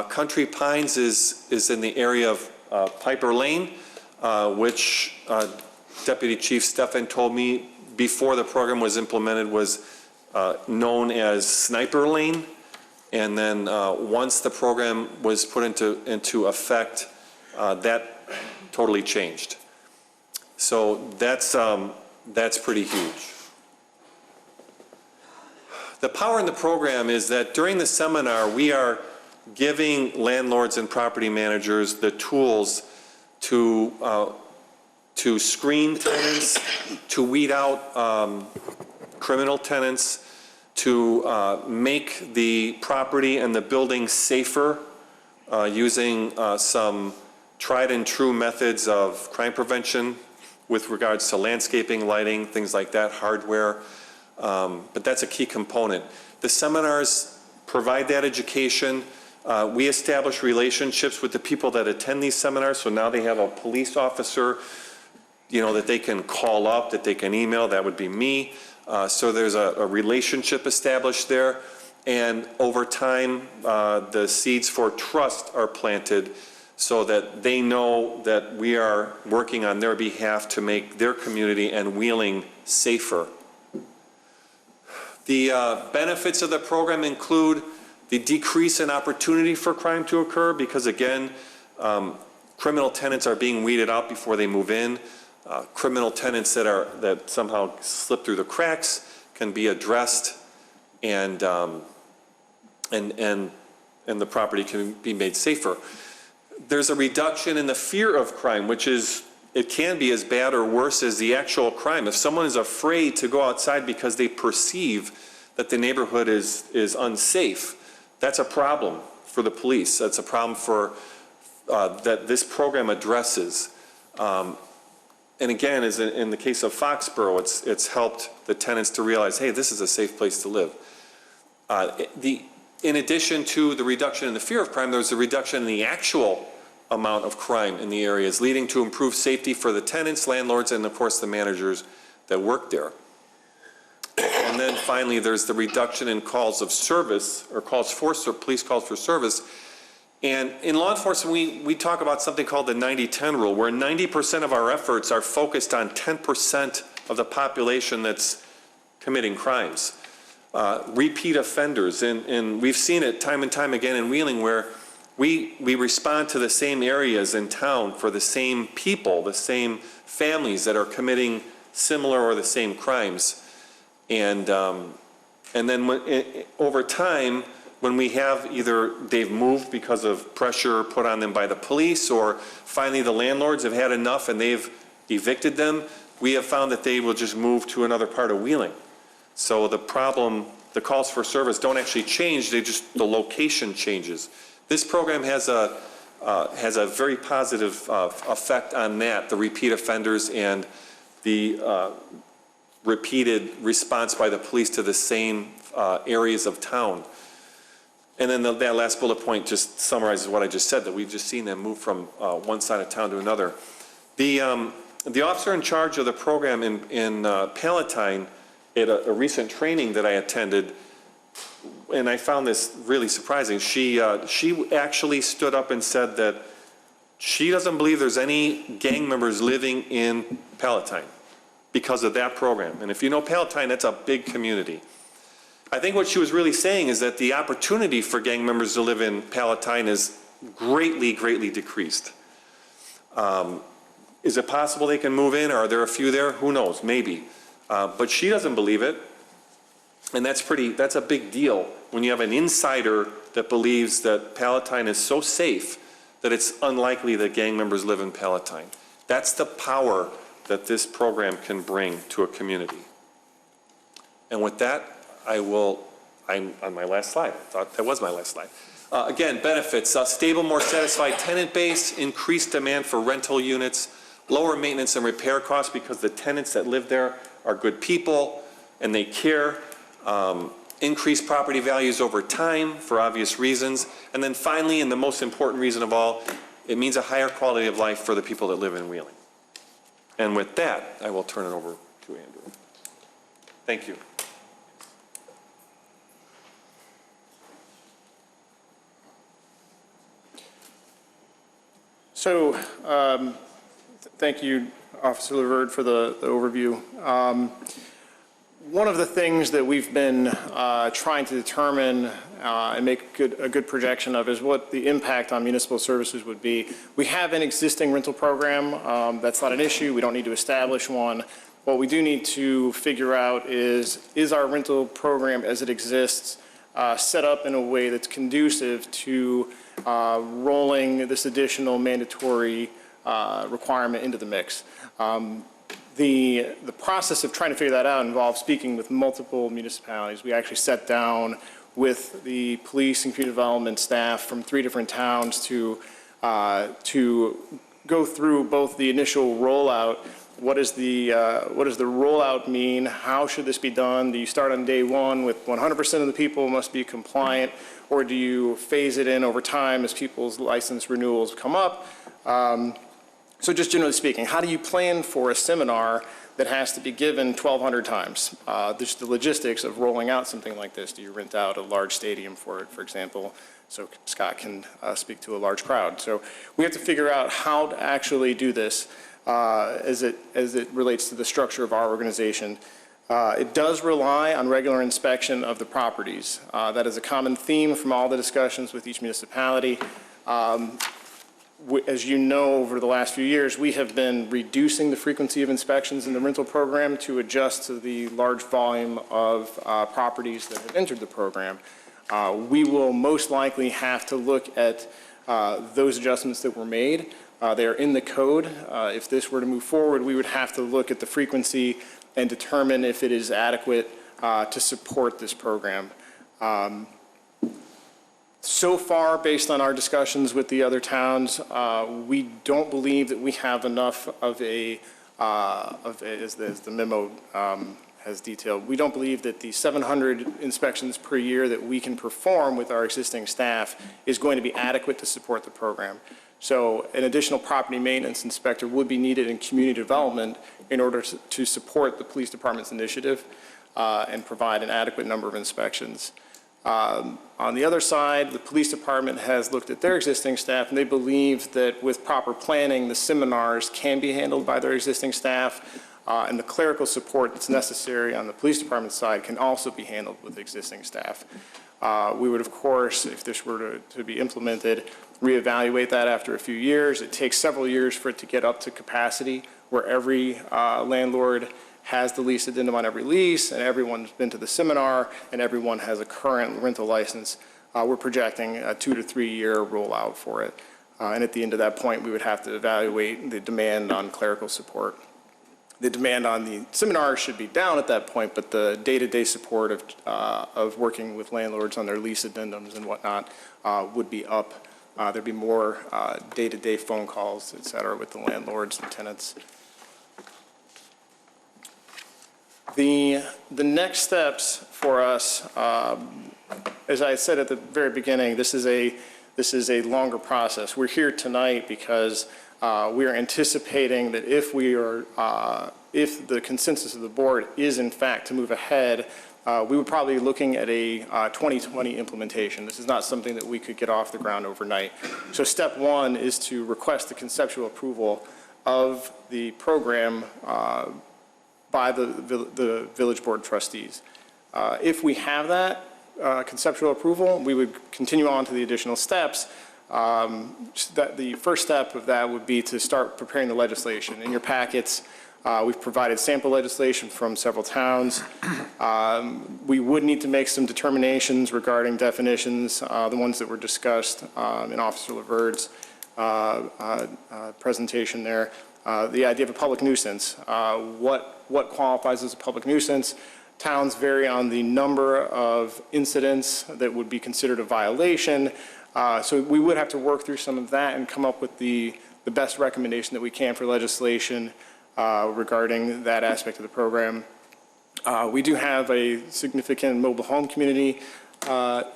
Country Pines is in the area of Piper Lane, which Deputy Chief Steffen told me before the program was implemented was known as Sniper Lane. And then once the program was put into effect, that totally changed. So that's pretty huge. The power in the program is that during the seminar, we are giving landlords and property managers the tools to screen tenants, to weed out criminal tenants, to make the property and the building safer using some tried and true methods of crime prevention with regards to landscaping, lighting, things like that, hardware. But that's a key component. The seminars provide that education. We establish relationships with the people that attend these seminars, so now they have a police officer, that they can call up, that they can email. That would be me. So there's a relationship established there. And over time, the seeds for trust are planted so that they know that we are working on their behalf to make their community and Wheeling safer. The benefits of the program include the decrease in opportunity for crime to occur because, again, criminal tenants are being weeded out before they move in. Criminal tenants that somehow slip through the cracks can be addressed, and the property can be made safer. There's a reduction in the fear of crime, which is, it can be as bad or worse as the actual crime. If someone is afraid to go outside because they perceive that the neighborhood is unsafe, that's a problem for the police. That's a problem for that this program addresses. And again, as in the case of Foxborough, it's helped the tenants to realize, hey, this is a safe place to live. In addition to the reduction in the fear of crime, there's a reduction in the actual amount of crime in the areas, leading to improved safety for the tenants, landlords, and of course the managers that work there. And then finally, there's the reduction in calls of service, or police calls for service. And in law enforcement, we talk about something called the 90-10 rule, where 90% of our efforts are focused on 10% of the population that's committing crimes. Repeat offenders, and we've seen it time and time again in Wheeling, where we respond to the same areas in town for the same people, the same families that are committing similar or the same crimes. And then over time, when we have either they've moved because of pressure put on them by the police, or finally the landlords have had enough and they've evicted them, we have found that they will just move to another part of Wheeling. So the calls for service don't actually change, the location changes. This program has a very positive effect on that, the repeat offenders and the repeated response by the police to the same areas of town. And then that last bullet point just summarizes what I just said, that we've just seen them move from one side of town to another. The officer in charge of the program in Palatine, at a recent training that I attended, and I found this really surprising, she actually stood up and said that she doesn't believe there's any gang members living in Palatine because of that program. And if you know Palatine, that's a big community. I think what she was really saying is that the opportunity for gang members to live in Palatine is greatly, greatly decreased. Is it possible they can move in? Are there a few there? Who knows? Maybe. But she doesn't believe it. And that's a big deal when you have an insider that believes that Palatine is so safe that it's unlikely that gang members live in Palatine. That's the power that this program can bring to a community. And with that, I'm on my last slide. I thought that was my last slide. Again, benefits: stable, more satisfied tenant base, increased demand for rental units, lower maintenance and repair costs because the tenants that live there are good people and they care, increased property values over time for obvious reasons, and then finally, and the most important reason of all, it means a higher quality of life for the people that live in Wheeling. And with that, I will turn it over to Andrew. Thank you. So, thank you, Officer Laverde, for the overview. One of the things that we've been trying to determine and make a good projection of is what the impact on municipal services would be. We have an existing rental program. That's not an issue. We don't need to establish one. What we do need to figure out is our rental program as it exists set up in a way that's conducive to rolling this additional mandatory requirement into the mix. The process of trying to figure that out involves speaking with multiple municipalities. We actually sat down with the police and community development staff from 3 different towns to go through both the initial rollout. What does the rollout mean? How should this be done? Do you start on day 1 with 100% of the people must be compliant, or do you phase it in over time as people's license renewals come up? So just generally speaking, how do you plan for a seminar that has to be given 1,200 times? Just the logistics of rolling out something like this. Do you rent out a large stadium for it, for example, so Scott can speak to a large crowd? So we have to figure out how to actually do this as it relates to the structure of our organization. It does rely on regular inspection of the properties. That is a common theme from all the discussions with each municipality. As you know, over the last few years, we have been reducing the frequency of inspections in the rental program to adjust to the large volume of properties that have entered the program. We will most likely have to look at those adjustments that were made. They are in the code. If this were to move forward, we would have to look at the frequency and determine if it is adequate to support this program. So far, based on our discussions with the other towns, we don't believe that we have enough of as the memo has detailed, we don't believe that the 700 inspections per year that we can perform with our existing staff is going to be adequate to support the program. So an additional property maintenance inspector would be needed in community development in order to support the police department's initiative and provide an adequate number of inspections. On the other side, the police department has looked at their existing staff, and they believe that with proper planning, the seminars can be handled by their existing staff, and the clerical support that's necessary on the police department side can also be handled with existing staff. We would, of course, if this were to be implemented, reevaluate that after a few years. It takes several years for it to get up to capacity, where every landlord has the lease addendum on every lease, and everyone's been to the seminar, and everyone has a current rental license. We're projecting a 2 to 3 year rollout for it. And at the end of that point, we would have to evaluate the demand on clerical support. The demand on the seminar should be down at that point, but the day-to-day support of working with landlords on their lease addendums and whatnot would be up. There'd be more day-to-day phone calls, et cetera, with the landlords and tenants. The next steps for us, as I said at the very beginning, this is a longer process. We're here tonight because we are anticipating that if the consensus of the board is in fact to move ahead, we would probably be looking at a 2020 implementation. This is not something that we could get off the ground overnight. So step 1 is to request the conceptual approval of the program by the village board trustees. If we have that conceptual approval, we would continue on to the additional steps. The first step of that would be to start preparing the legislation. In your packets, we've provided sample legislation from several towns. We would need to make some determinations regarding definitions, the ones that were discussed in Officer Laverd's presentation there. The idea of a public nuisance, what qualifies as a public nuisance. Towns vary on the number of incidents that would be considered a violation. So we would have to work through some of that and come up with the best recommendation that we can for legislation regarding that aspect of the program. We do have a significant mobile home community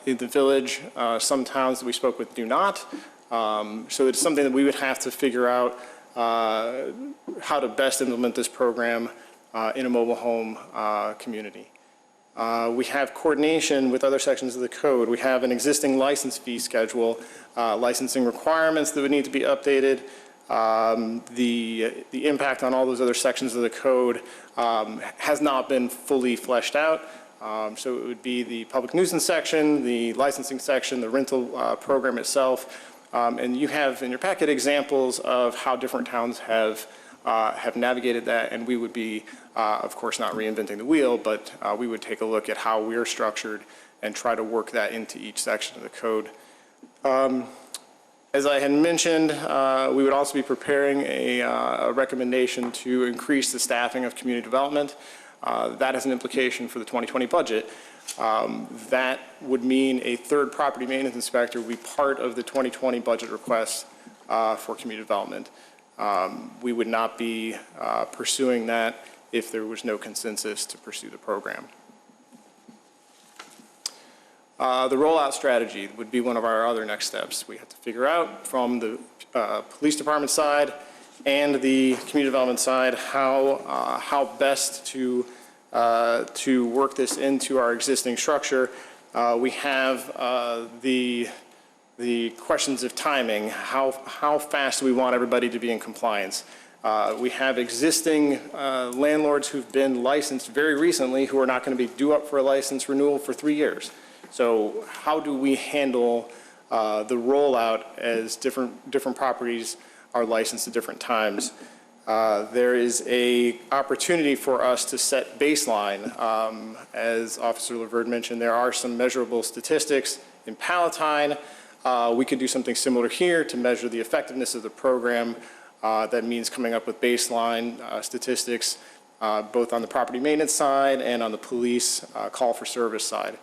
in the village. Some towns that we spoke with do not. So it's something that we would have to figure out how to best implement this program in a mobile home community. We have coordination with other sections of the code. We have an existing license fee schedule, licensing requirements that would need to be updated. The impact on all those other sections of the code has not been fully fleshed out. So it would be the public nuisance section, the licensing section, the rental program itself. And you have in your packet examples of how different towns have navigated that, and we would be, of course, not reinventing the wheel, but we would take a look at how we're structured and try to work that into each section of the code. As I had mentioned, we would also be preparing a recommendation to increase the staffing of community development. That has an implication for the 2020 budget. That would mean a third property maintenance inspector would be part of the 2020 budget request for community development. We would not be pursuing that if there was no consensus to pursue the program. The rollout strategy would be one of our other next steps. We have to figure out from the police department side and the community development side how best to work this into our existing structure. We have the questions of timing. How fast do we want everybody to be in compliance? We have existing landlords who've been licensed very recently who are not going to be due up for a license renewal for 3 years. So how do we handle the rollout as different properties are licensed at different times? There is a opportunity for us to set baseline. As Officer Laverde mentioned, there are some measurable statistics in Palatine. We could do something similar here to measure the effectiveness of the program. That means coming up with baseline statistics, both on the property maintenance side and on the police call for service side.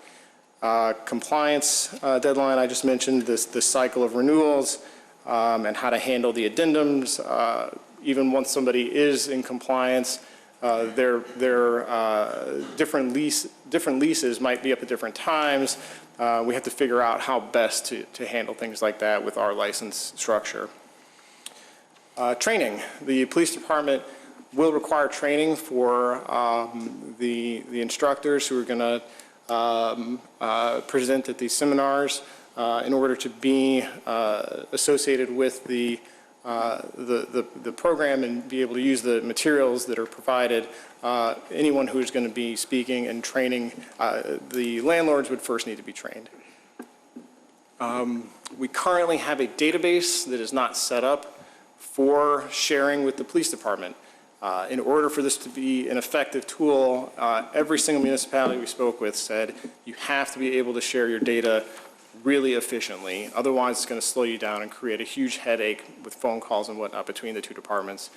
Compliance deadline, I just mentioned this cycle of renewals and how to handle the addendums. Even once somebody is in compliance, their different leases might be up at different times. We have to figure out how best to handle things like that with our license structure. Training. The police department will require training for the instructors who are going to present at these seminars in order to be associated with the program and be able to use the materials that are provided. Anyone who's going to be speaking and training, the landlords would first need to be trained. We currently have a database that is not set up for sharing with the police department. In order for this to be an effective tool, every single municipality we spoke with said you have to be able to share your data really efficiently. Otherwise, it's going to slow you down and create a huge headache with phone calls and whatnot between the two departments.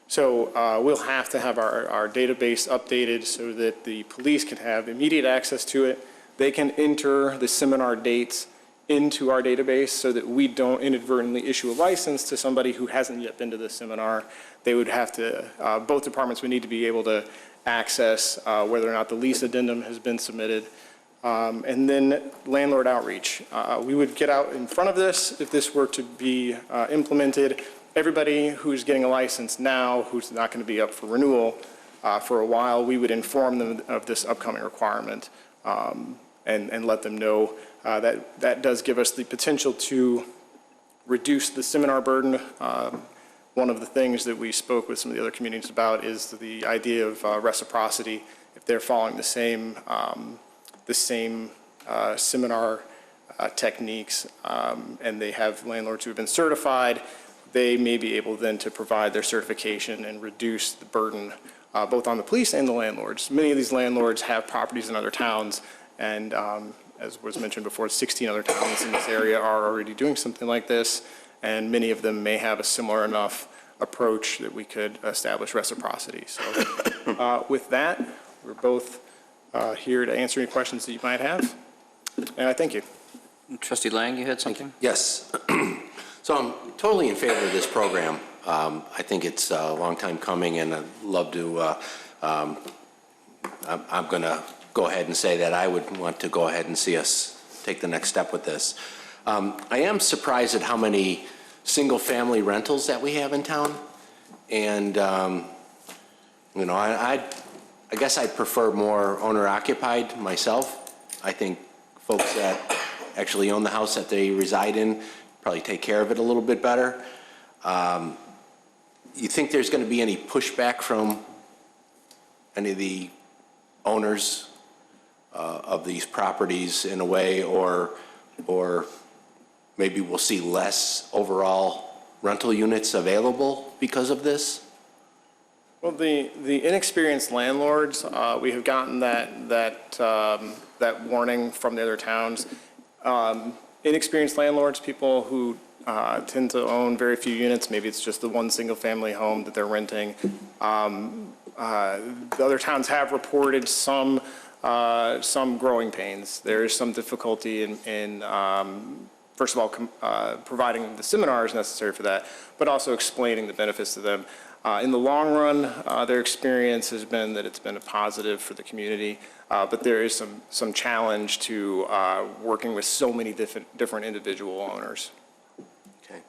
So we'll have to have our database updated so that the police can have immediate access to it. They can enter the seminar dates into our database so that we don't inadvertently issue a license to somebody who hasn't yet been to the seminar. They would have to, both departments would need to be able to access whether or not the lease addendum has been submitted. And then landlord outreach. We would get out in front of this if this were to be implemented. Everybody who's getting a license now, who's not going to be up for renewal for a while, we would inform them of this upcoming requirement and let them know that does give us the potential to reduce the seminar burden. One of the things that we spoke with some of the other communities about is the idea of reciprocity. If they're following the same seminar techniques and they have landlords who have been certified, they may be able then to provide their certification and reduce the burden both on the police and the landlords. Many of these landlords have properties in other towns, and as was mentioned before, 16 other towns in this area are already doing something like this, and many of them may have a similar enough approach that we could establish reciprocity. So with that, we're both here to answer any questions that you might have, and I thank you. Trustee Lang, you had something? Yes. So I'm totally in favor of this program. I think it's a long time coming, and I'd love to, I'm going to go ahead and say that I would want to go ahead and see us take the next step with this. I am surprised at how many single-family rentals that we have in town. And, you know, I guess I'd prefer more owner-occupied myself. I think folks that actually own the house that they reside in probably take care of it a little bit better. You think there's going to be any pushback from any of the owners of these properties in a way, or maybe we'll see less overall rental units available because of this? Well, the inexperienced landlords, we have gotten that warning from the other towns. Inexperienced landlords, people who tend to own very few units, maybe it's just the one single-family home that they're renting. The other towns have reported some some growing pains. There is some difficulty in first of all, providing the seminars necessary for that, but also explaining the benefits to them. In the long run, their experience has been that it's been a positive for the community, but there is some challenge to working with so many different individual owners. Okay.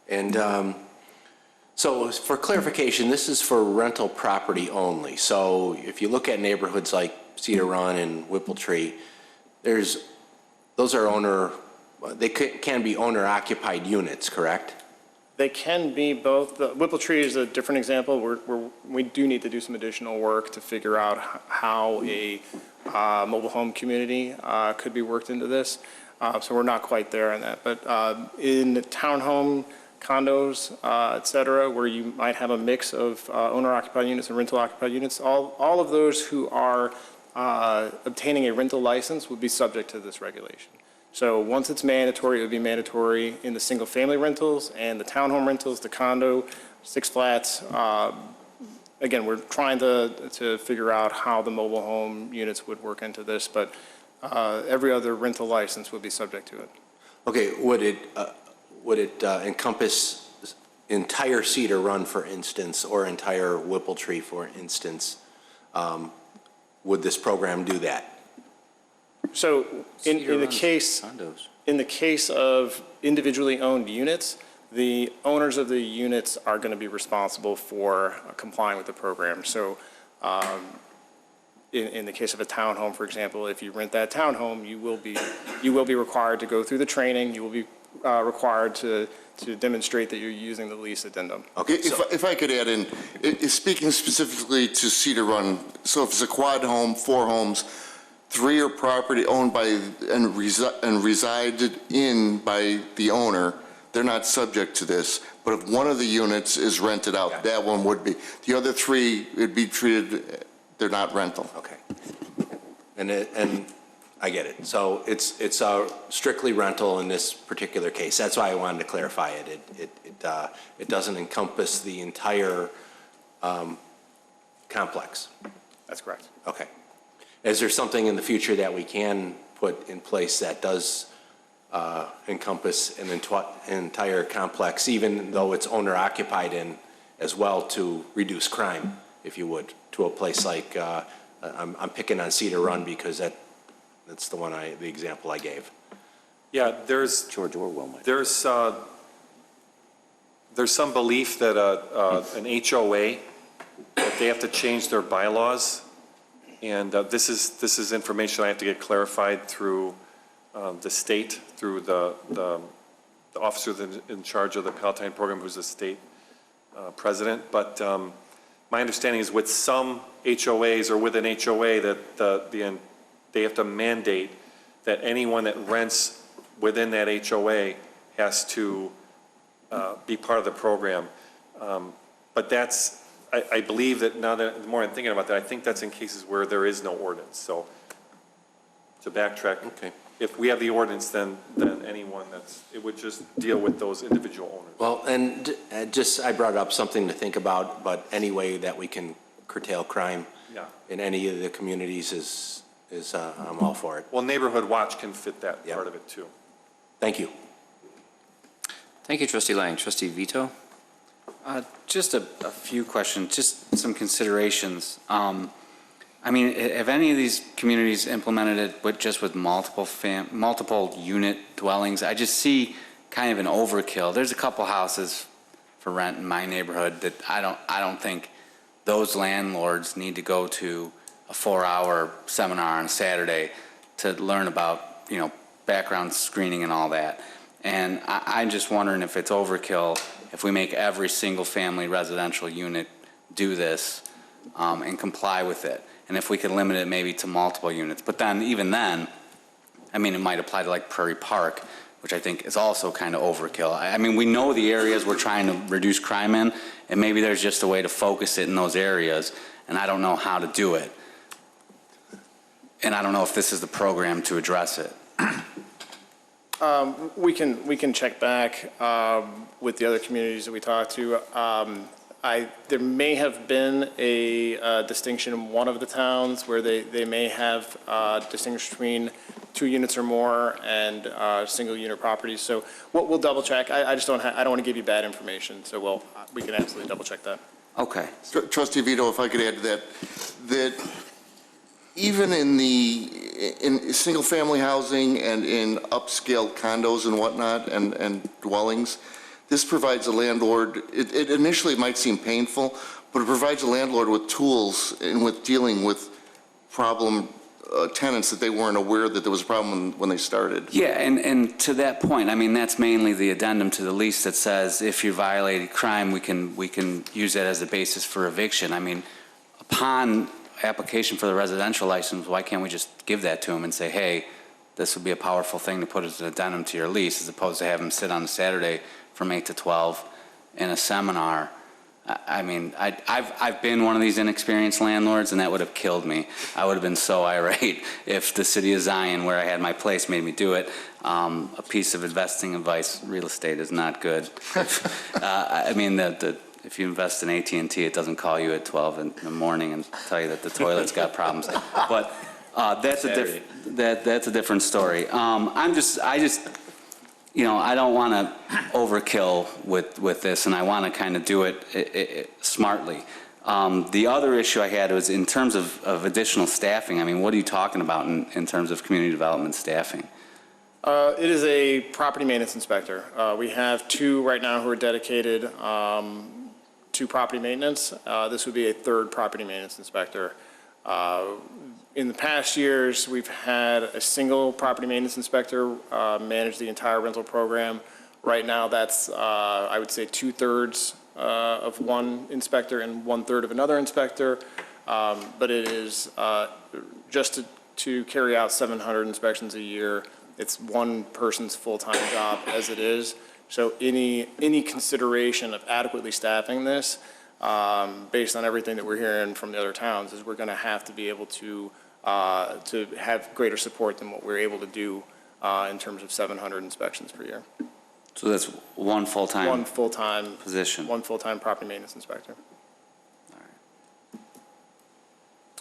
And so for clarification, this is for rental property only. So if you look at neighborhoods like Cedar Run and Whippletree, those are they can be owner-occupied units, correct? They can be both. The Whippletree is a different example where we do need to do some additional work to figure out how a mobile home community could be worked into this. So we're not quite there on that. But in townhome, condos, et cetera, where you might have a mix of owner-occupied units and rental-occupied units, all of those who are obtaining a rental license would be subject to this regulation. So once it's mandatory, it would be mandatory in the single-family rentals and the townhome rentals, the condo, 6 flats. Again, we're trying to figure out how the mobile home units would work into this, but every other rental license would be subject to it. Okay, would it encompass entire Cedar Run, for instance, or entire Whippletree, for instance? Would this program do that? So in the case of individually owned units, the owners of the units are going to be responsible for complying with the program. So in the case of a townhome, for example, if you rent that townhome, you will be required to go through the training. You will be required to demonstrate that you're using the lease addendum. Okay. If I could add in, speaking specifically to Cedar Run, so if it's a quad home, 4 homes, 3 are property owned by and resided in by the owner, they're not subject to this. But if one of the units is rented out, that one would be. The other 3 would be treated, they're not rental. Okay. And I get it. So it's strictly rental in this particular case. That's why I wanted to clarify it. It doesn't encompass the entire complex. That's correct. Okay. Is there something in the future that we can put in place that does encompass an entire complex, even though it's owner-occupied in as well, to reduce crime, if you would, to a place like, I'm picking on Cedar Run because that's the example I gave. Yeah, there's George Orwell. There's some belief that an HOA, that they have to change their bylaws. And this is information I have to get clarified through the state, through the officer in charge of the Palatine program, who's the state president. But my understanding is with some HOAs or with an HOA that they have to mandate that anyone that rents within that HOA has to be part of the program. But I believe that now that the more I'm thinking about that, I think that's in cases where there is no ordinance. So to backtrack, okay. If we have the ordinance, then anyone it would just deal with those individual owners. Well, and I brought up something to think about, but any way that we can curtail crime in any of the communities is I'm all for it. Well, Neighborhood Watch can fit that part of it too. Thank you. Thank you, Trustee Lang. Trustee Vito? Just a few questions, just some considerations. I mean, have any of these communities implemented it with multiple unit dwellings? I just see kind of an overkill. There's a couple houses for rent in my neighborhood that I don't think those landlords need to go to a 4-hour seminar on a Saturday to learn about, background screening and all that. And I'm just wondering if it's overkill if we make every single family residential unit do this and comply with it. And if we could limit it maybe to multiple units. But then, even then, I mean, it might apply to like Prairie Park, which I think is also kind of overkill. I mean, we know the areas we're trying to reduce crime in, and maybe there's just a way to focus it in those areas, and I don't know how to do it. And I don't know if this is the program to address it. We can check back with the other communities that we talked to. There may have been a distinction in one of the towns where they may have distinguished between 2 units or more and single unit properties. So we'll double check. I just don't I don't want to give you bad information. So we can absolutely double check that. Okay. Trustee Vito, if I could add to that even in single-family housing and in upscale condos and whatnot and dwellings, this provides a landlord, it initially might seem painful, but it provides a landlord with tools and with dealing with problem tenants that they weren't aware that there was a problem when they started. Yeah, and to that point, I mean, that's mainly the addendum to the lease that says if you violated crime, we can use that as a basis for eviction. I mean, upon application for the residential license, why can't we just give that to them and say, hey, this would be a powerful thing to put as an addendum to your lease, as opposed to have them sit on a Saturday from 8 to 12 in a seminar. I mean, I've been one of these inexperienced landlords, and that would have killed me. I would have been so irate if the city of Zion, where I had my place, made me do it. A piece of investing advice: real estate is not good. I mean, if you invest in AT&T, it doesn't call you at 12 in the morning and tell you that the toilet's got problems. But that's a different story. I don't want to overkill with this, and I want to kind of do it smartly. The other issue I had was in terms of additional staffing. I mean, what are you talking about in terms of community development staffing? It is a property maintenance inspector. We have 2 right now who are dedicated to property maintenance. This would be a 3rd property maintenance inspector. In the past years, we've had a single property maintenance inspector manage the entire rental program. Right now, that's, I would say, 2/3 of one inspector and 1/3 of another inspector. But it is just to carry out 700 inspections a year. It's one person's full-time job as it is. So any consideration of adequately staffing this, based on everything that we're hearing from the other towns, is we're going to have to be able to have greater support than what we're able to do in terms of 700 inspections per year. So that's one full-time position. One full-time property maintenance inspector. All right.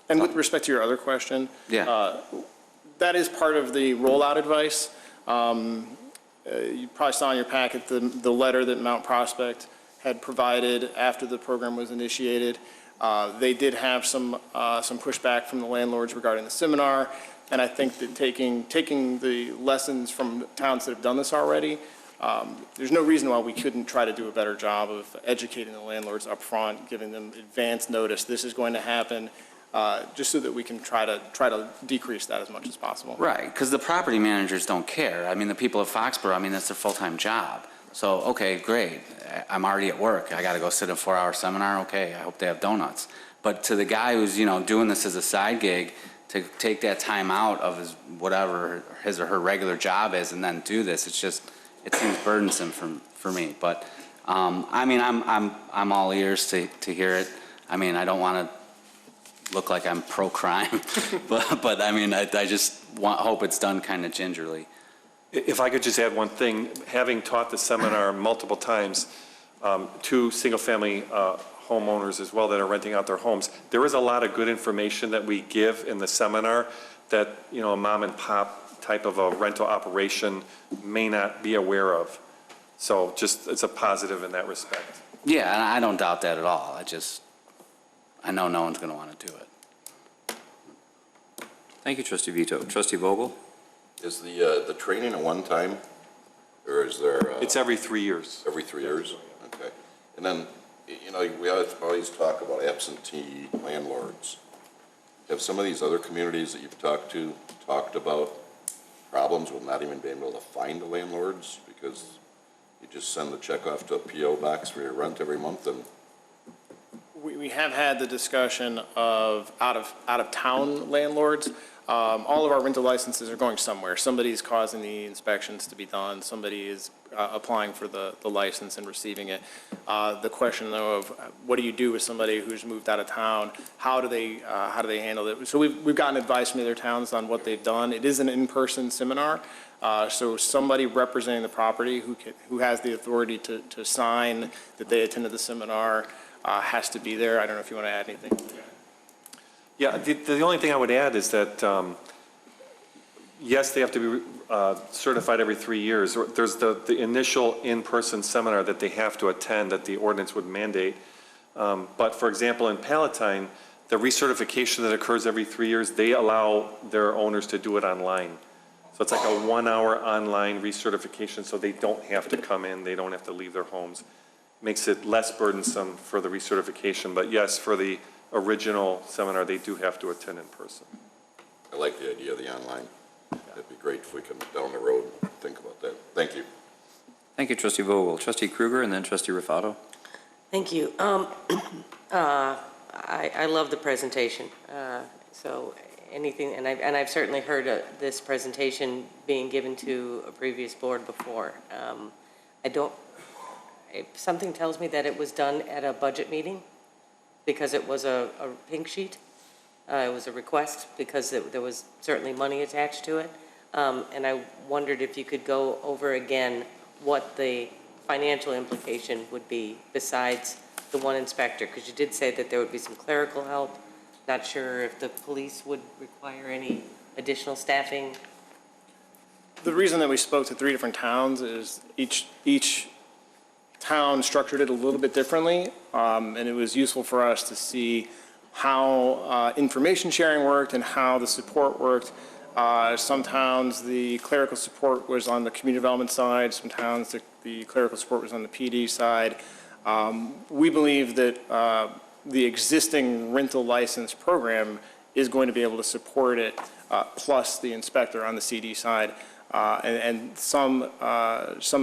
And with respect to your other question, that is part of the rollout advice. You probably saw in your packet the letter that Mount Prospect had provided after the program was initiated. They did have some pushback from the landlords regarding the seminar, and I think that taking the lessons from towns that have done this already, there's no reason why we couldn't try to do a better job of educating the landlords up front, giving them advance notice. This is going to happen. Just so that we can try to decrease that as much as possible. Right, because the property managers don't care. I mean, the people of Foxborough, I mean, that's their full-time job. So, okay, great. I'm already at work. I got to go sit in a 4-hour seminar. Okay, I hope they have donuts. But to the guy who's, doing this as a side gig, to take that time out of whatever his or her regular job is and then do this, it seems burdensome for me. But, I mean, I'm all ears to hear it. I mean, I don't want to look like I'm pro-crime, but I mean, I just hope it's done kind of gingerly. If I could just add one thing, having taught the seminar multiple times to single-family homeowners as well that are renting out their homes, there is a lot of good information that we give in the seminar that, a mom and pop type of a rental operation may not be aware of. So it's a positive in that respect. Yeah, and I don't doubt that at all. I know no one's going to want to do it. Thank you, Trustee Vito. Trustee Vogel? Is the training a one-time, or is there? It's every 3 years. Every 3 years? Okay. And then, we always talk about absentee landlords. Have some of these other communities that you've talked about problems with not even being able to find the landlords because you just send the check off to a P.O. box for your rent every month and we have had the discussion of out-of-town landlords. All of our rental licenses are going somewhere. Somebody's causing the inspections to be done. Somebody is applying for the license and receiving it. The question, though, of what do you do with somebody who's moved out of town? How do they handle it? So we've gotten advice from other towns on what they've done. It is an in-person seminar. So somebody representing the property who has the authority to sign that they attended the seminar has to be there. I don't know if you want to add anything. Yeah, the only thing I would add is that, yes, they have to be certified every 3 years. There's the initial in-person seminar that they have to attend that the ordinance would mandate. But for example, in Palatine, the recertification that occurs every 3 years, they allow their owners to do it online. So it's like a 1-hour online recertification, so they don't have to come in, they don't have to leave their homes. Makes it less burdensome for the recertification, but yes, for the original seminar, they do have to attend in person. I like the idea of the online. That'd be great if we could, down the road, think about that. Thank you. Thank you, Trustee Vogel. Trustee Kruger and then Trustee Rufato. Thank you. I love the presentation. So anything, and I've certainly heard this presentation being given to a previous board before. Something tells me that it was done at a budget meeting because it was a pink sheet. It was a request because there was certainly money attached to it. And I wondered if you could go over again what the financial implication would be besides the one inspector, because you did say that there would be some clerical help. Not sure if the police would require any additional staffing. The reason that we spoke to 3 different towns is each town structured it a little bit differently, and it was useful for us to see how information sharing worked and how the support worked. Some towns, the clerical support was on the community development side. Some towns, the clerical support was on the PD side. We believe that the existing rental license program is going to be able to support it, plus the inspector on the CD side, and some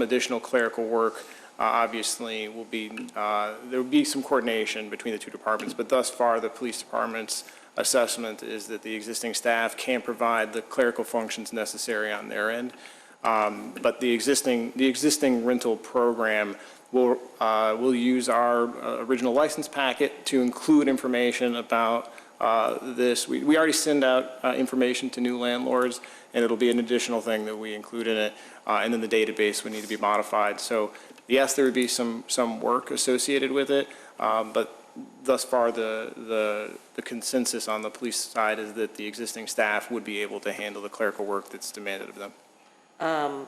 additional clerical work. Obviously, will be there will be some coordination between the 2 departments, but thus far the police department's assessment is that the existing staff can provide the clerical functions necessary on their end. But the existing rental program will use our original license packet to include information about this. We already send out information to new landlords, and it'll be an additional thing that we include in it. And then the database would need to be modified. So yes, there would be some work associated with it, but thus far the consensus on the police side is that the existing staff would be able to handle the clerical work that's demanded of them.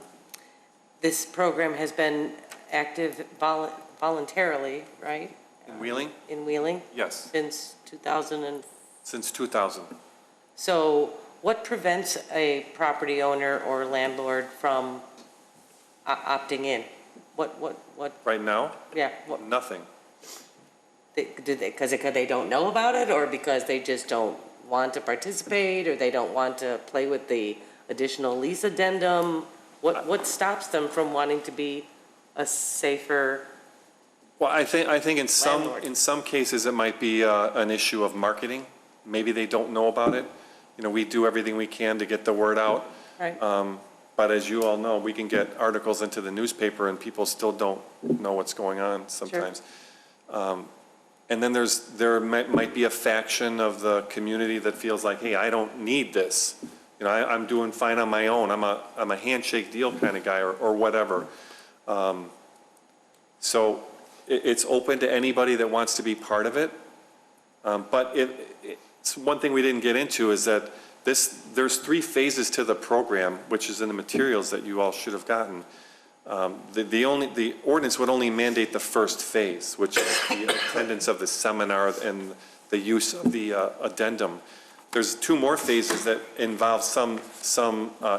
This program has been active voluntarily, right? In Wheeling? In Wheeling? Yes. Since 2000? Since 2000. So what prevents a property owner or landlord from opting in? What? Right now? Yeah. Nothing. Because they don't know about it, or because they just don't want to participate, or they don't want to play with the additional lease addendum? What stops them from wanting to be a safer? Well, I think in some cases it might be an issue of marketing. Maybe they don't know about it. You know, we do everything we can to get the word out. Right. But as you all know, we can get articles into the newspaper and people still don't know what's going on sometimes. Sure. And then there might be a faction of the community that feels like, hey, I don't need this. You know, I'm doing fine on my own. I'm a handshake deal kind of guy, or whatever. So it's open to anybody that wants to be part of it. But it's one thing we didn't get into is that there's 3 phases to the program, which is in the materials that you all should have gotten. The ordinance would only mandate the first phase, which is the attendance of the seminar and the use of the addendum. There's 2 more phases that involve some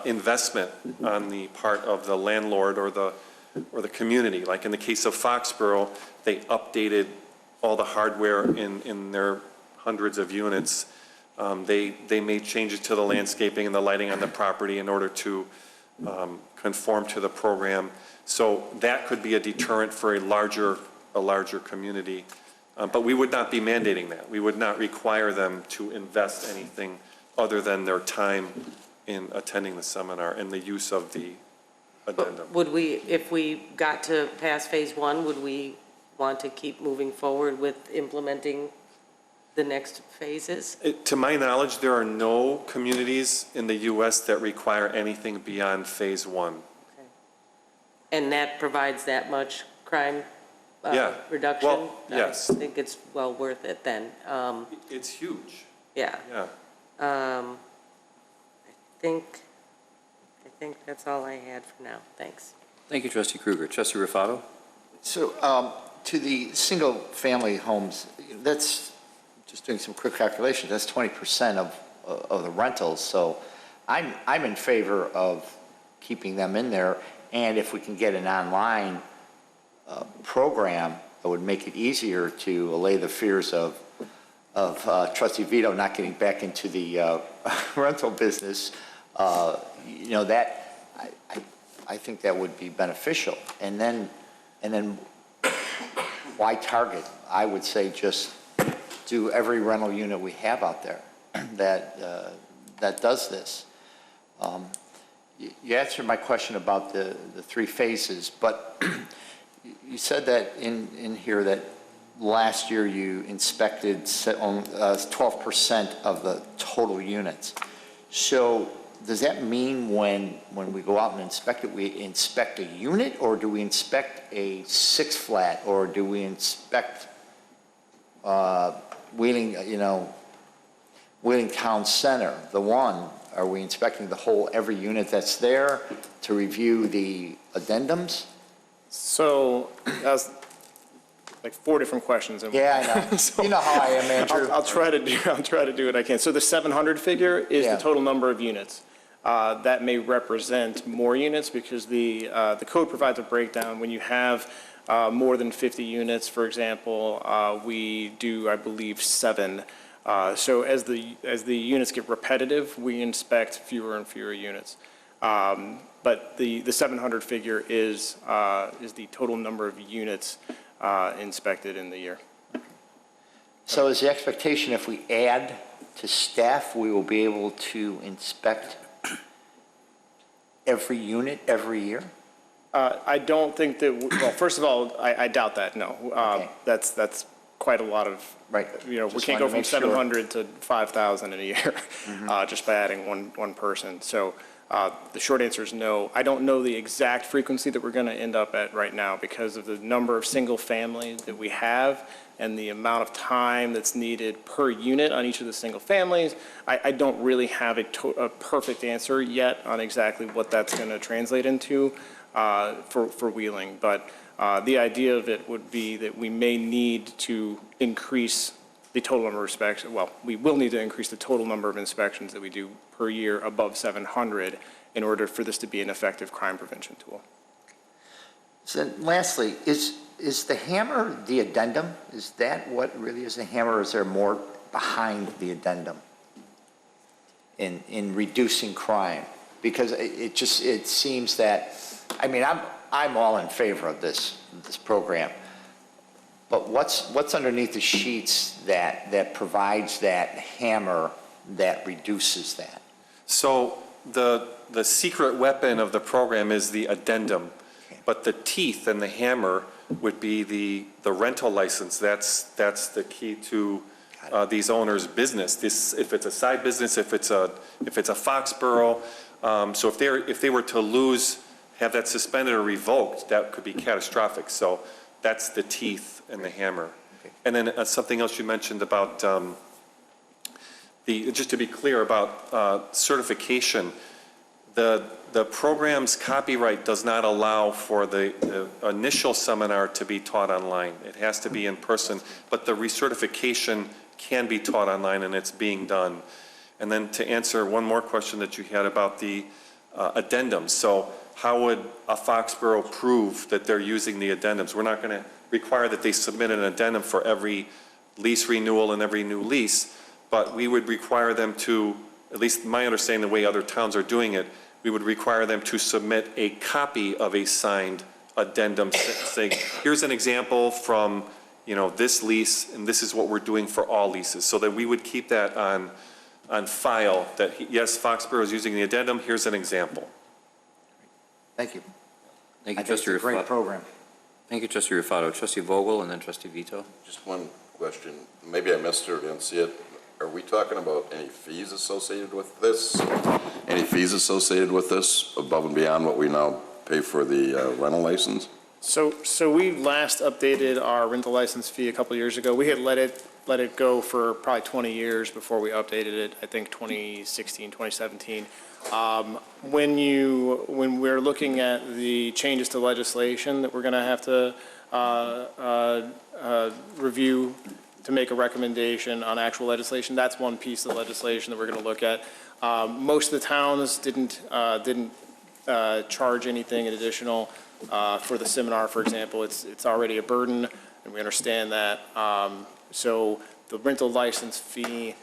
investment on the part of the landlord or the community. Like in the case of Foxborough, they updated all the hardware in their hundreds of units. They made changes to the landscaping and the lighting on the property in order to conform to the program. So that could be a deterrent for a larger community. But we would not be mandating that. We would not require them to invest anything other than their time in attending the seminar and the use of the addendum. Would we, if we got to pass phase 1, would we want to keep moving forward with implementing the next phases? To my knowledge, there are no communities in the U.S. that require anything beyond phase 1. Okay. And that provides that much crime Yeah. reduction. Well, yes. I think it's well worth it then. It's huge. Yeah. Yeah. I think that's all I had for now. Thanks. Thank you, Trustee Krueger. Trustee Rufato? So to the single-family homes, that's, just doing some quick calculations, that's 20% of the rentals. So I'm in favor of keeping them in there. And if we can get an online program that would make it easier to allay the fears of Trustee Vito not getting back into the rental business, you know, that I think that would be beneficial. And then why target? I would say just do every rental unit we have out there that does this. You answered my question about the three phases, but you said that in here that last year you inspected 12% of the total units. So does that mean when we go out and inspect it, we inspect a unit, or do we inspect a six flat, or do we inspect Wheeling Town Center, the one? Are we inspecting the whole, every unit that's there to review the addendums? So that's like 4 different questions. Yeah, I know. So, you know how I am, Andrew. I'll try to do what I can. So the 700 figure is the total number of units. That may represent more units because the code provides a breakdown. When you have more than 50 units, for example, we do, I believe, 7. So as the units get repetitive, we inspect fewer and fewer units. But the 700 figure is the total number of units inspected in the year. So is the expectation if we add to staff, we will be able to inspect every unit every year? I don't think that, well, first of all, I doubt that, no. Okay. That's quite a lot of, right. You know, Just we can't go wanted from to make 700 to 5,000 in a year just by adding one person. So the short answer is no. I don't know the exact frequency that we're going to end up at right now because of the number of single families that we have and the amount of time that's needed per unit on each of the single families. I don't really have a perfect answer yet on exactly what that's going to translate into for Wheeling, but the idea of it would be that we may need to increase the total number of inspections. Well, we will need to increase the total number of inspections that we do per year above 700 in order for this to be an effective crime prevention tool. So then lastly, is the hammer the addendum? Is that what really is the hammer, or is there more behind the addendum in reducing crime? Because it seems that, I mean, I'm all in favor of this program, but what's underneath the sheets that provides that hammer that reduces that? So the secret weapon of the program is the addendum, but the teeth and the hammer would be the rental license. That's the key to these owners' business. If it's a side business, if it's a Foxborough, so if they were to have that suspended or revoked, that could be catastrophic. So that's the teeth and the hammer. Okay. And then something else you mentioned about just to be clear about certification, the program's copyright does not allow for the initial seminar to be taught online. It has to be in person, but the recertification can be taught online, and it's being done. And then to answer one more question that you had about the addendums. So how would a Foxborough prove that they're using the addendums? We're not going to require that they submit an addendum for every lease renewal and every new lease, but we would require them to, at least my understanding the way other towns are doing it, we would require them to submit a copy of a signed addendum saying, here's an example from, this lease, and this is what we're doing for all leases, so that we would keep that on file, that yes, Foxborough is using the addendum, here's an example. Thank you. Thank you, I think Trustee it's a great Rufato. program. Thank you, Trustee Rufato. Trustee Vogel and then Trustee Vito. Just one question. Maybe I missed it or didn't see it. Are we talking about any fees associated with this? Any fees associated with this above and beyond what we now pay for the rental license? So we last updated our rental license fee a couple years ago. We had let it go for probably 20 years before we updated it, I think 2016, 2017. When we're looking at the changes to legislation that we're going to have to review to make a recommendation on actual legislation, that's one piece of legislation that we're going to look at. Most of the towns didn't charge anything additional. For the seminar, for example, it's already a burden, and we understand that. So the rental license fee,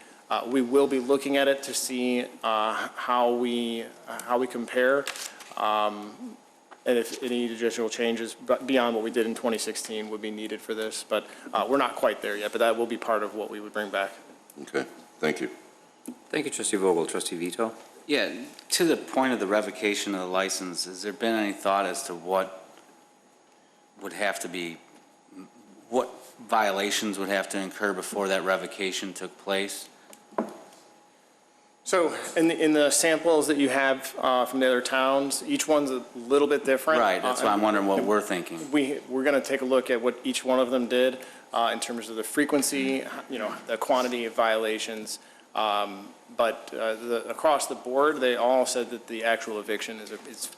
we will be looking at it to see how we compare, and if any additional changes beyond what we did in 2016 would be needed for this. But we're not quite there yet, but that will be part of what we would bring back. Okay, thank you. Thank you, Trustee Vogel. Trustee Vito? Yeah, to the point of the revocation of the license, has there been any thought as to what would have to be, what violations would have to incur before that revocation took place? So in the samples that you have from the other towns, each one's a little bit different. Right, that's why I'm wondering what we're thinking. We're going to take a look at what each one of them did in terms of the frequency, the quantity of violations. But across the board, they all said that the actual eviction is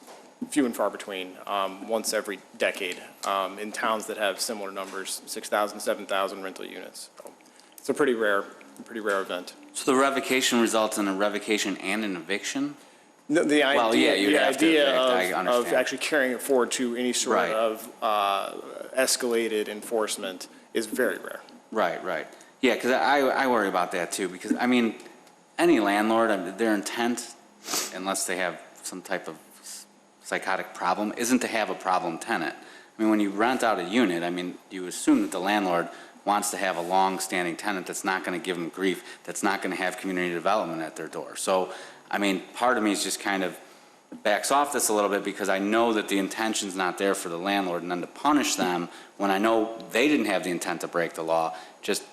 few and far between, once every decade, in towns that have similar numbers, 6,000, 7,000 rental units. So it's a pretty rare event. So the revocation results in a revocation and an eviction? No, the idea of of actually carrying it forward to any sort of escalated enforcement is very rare. Right. Yeah, because I worry about that too, because, I mean, any landlord, their intent, unless they have some type of psychotic problem, isn't to have a problem tenant. I mean, when you rent out a unit, I mean, you assume that the landlord wants to have a long-standing tenant that's not going to give them grief, that's not going to have community development at their door. So, I mean, part of me is just kind of backs off this a little bit because I know that the intention's not there for the landlord, and then to punish them when I know they didn't have the intent to break the law just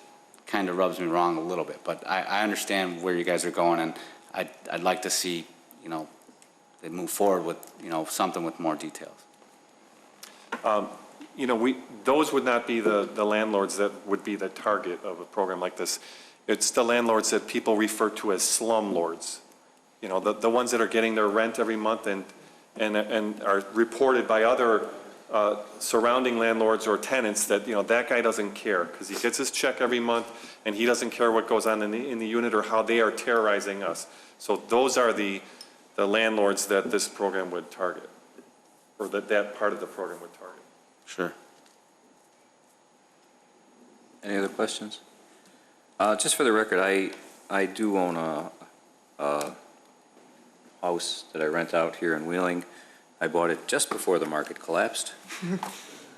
kind of rubs me wrong a little bit. But I understand where you guys are going, and I'd like to see, they move forward with, something with more details. Those would not be the landlords that would be the target of a program like this. It's the landlords that people refer to as slumlords. The ones that are getting their rent every month and are reported by other surrounding landlords or tenants that, that guy doesn't care because he gets his check every month and he doesn't care what goes on in the unit or how they are terrorizing us. So those are the landlords that this program would target, or that part of the program would target. Sure. Any other questions? Just for the record, I do own a house that I rent out here in Wheeling. I bought it just before the market collapsed.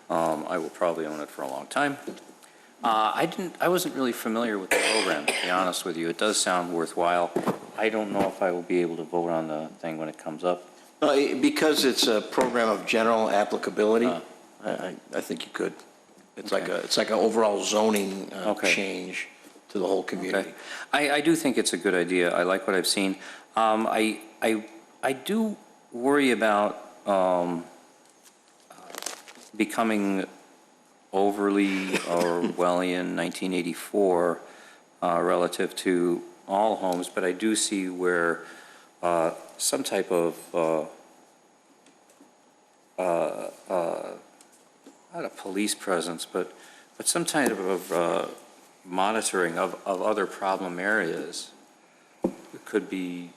I will probably own it for a long time. I wasn't really familiar with the program, to be honest with you. It does sound worthwhile. I don't know if I will be able to vote on the thing when it comes up. Because it's a program of general applicability, I think you could. It's like an overall zoning change to the whole community. Okay. I do think it's a good idea. I like what I've seen. I do worry about becoming overly Orwellian 1984 relative to all homes, but I do see where some type of not a police presence, but some type of monitoring of other problem areas could be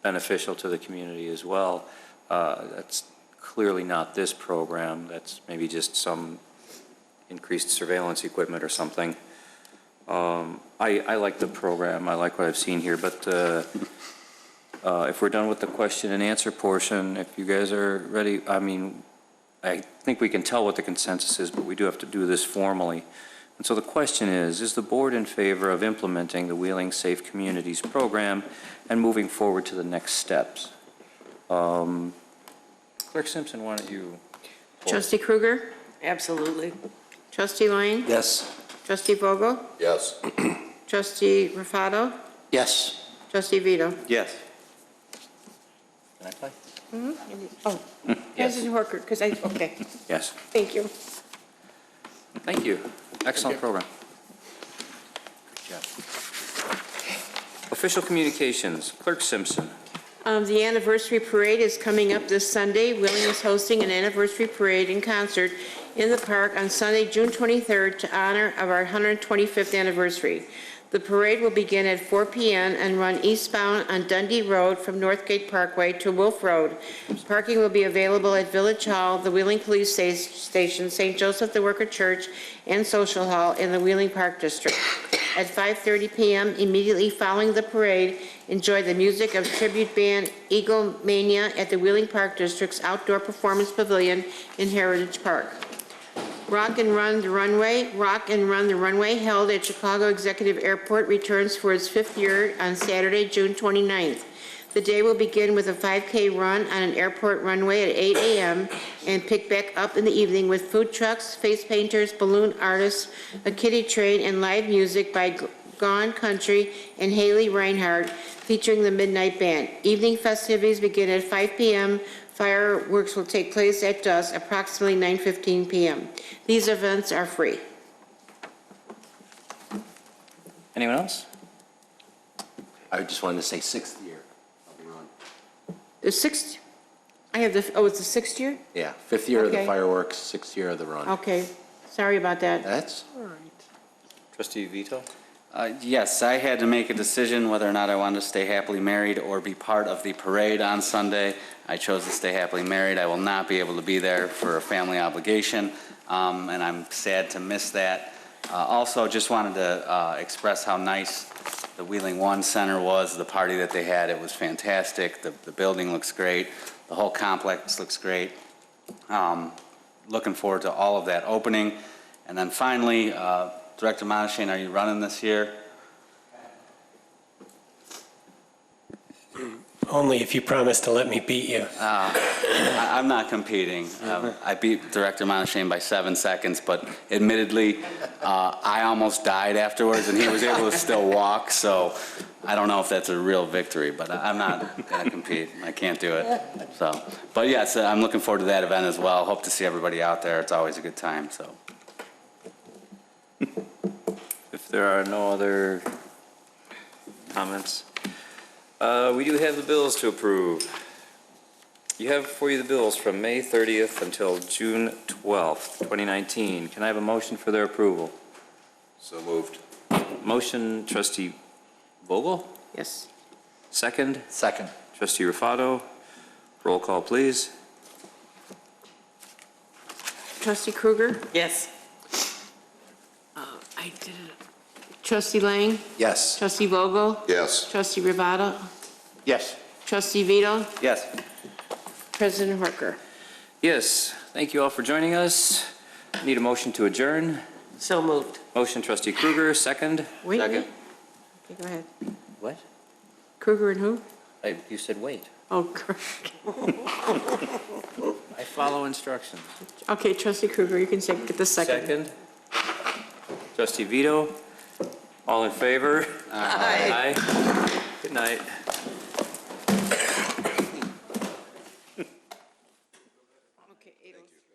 beneficial to the community as well. That's clearly not this program. That's maybe just some increased surveillance equipment or something. I like the program. I like what I've seen here, but if we're done with the question and answer portion, if you guys are ready, I mean, I think we can tell what the consensus is, but we do have to do this formally. And so the question is the board in favor of implementing the Wheeling Safe Communities program and moving forward to the next steps? Clerk Simpson, why don't you? Trustee Krueger? Absolutely. Trustee Lang? Yes. Trustee Vogel? Yes. Trustee Rufato? Yes. Trustee Vito? Yes. Can I play? Oh, President Horker, because okay, Yes. thank you. Thank you. Excellent program. Official communications, Clerk Simpson. The anniversary parade is coming up this Sunday. Wheeling is hosting an anniversary parade and concert in the park on Sunday, June 23rd, to honor of our 125th anniversary. The parade will begin at 4 p.m. and run eastbound on Dundee Road from Northgate Parkway to Wolf Road. Parking will be available at Village Hall, the Wheeling Police Station, St. Joseph the Worker Church, and Social Hall in the Wheeling Park District. At 5:30 p.m., immediately following the parade, enjoy the music of tribute band Eagle Mania at the Wheeling Park District's Outdoor Performance Pavilion in Heritage Park. Rock and Run the Runway, held at Chicago Executive Airport, returns for its 5th year on Saturday, June 29th. The day will begin with a 5K run on an airport runway at 8 a.m. and pick back up in the evening with food trucks, face painters, balloon artists, a kiddie train, and live music by Gone Country and Haley Reinhardt, featuring the Midnight Band. Evening festivities begin at 5 p.m. Fireworks will take place at dusk, approximately 9:15 p.m. These events are free. Anyone else? I just wanted to say 6th year of the run. The 6th, I have the, it's the 6th year? Yeah, 5th year of the Okay. fireworks, 6th year of the run. Okay, sorry about that. That's all right. Trustee Vito? Yes, I had to make a decision whether or not I wanted to stay happily married or be part of the parade on Sunday. I chose to stay happily married. I will not be able to be there for a family obligation, and I'm sad to miss that. Also, just wanted to express how nice the Wheeling One Center was, the party that they had. It was fantastic. The building looks great. The whole complex looks great. Looking forward to all of that opening. And then finally, Director Monashane, are you running this year? Only if you promise to let me beat you. I'm not competing. I beat Director Monashane by 7 seconds, but admittedly, I almost died afterwards, and he was able to still walk, so I don't know if that's a real victory, but I'm not going to compete. I can't do it. So, but yes, I'm looking forward to that event as well. Hope to see everybody out there. It's always a good time, so. If there are no other comments, we do have the bills to approve. You have for you the bills from May 30th until June 12th, 2019. Can I have a motion for their approval? So moved. Motion, Trustee Vogel? Yes. Second? Second. Trustee Rufato? Roll call, please. Trustee Kruger? Yes. I did it. Trustee Lang? Yes. Trustee Vogel? Yes. Trustee Rivada? Yes. Trustee Vito? Yes. President Horker? Yes, thank you all for joining us. Need a motion to adjourn. So moved. Motion, Trustee Kruger, second. Wait. Second. Okay, go ahead. What? Kruger and who? You said wait. Oh, Kruger. I follow instructions. Okay, Trustee Kruger, you can get the second. Second. Trustee Vito, all in favor? Aye. Aye. Good night. Okay, 8:03.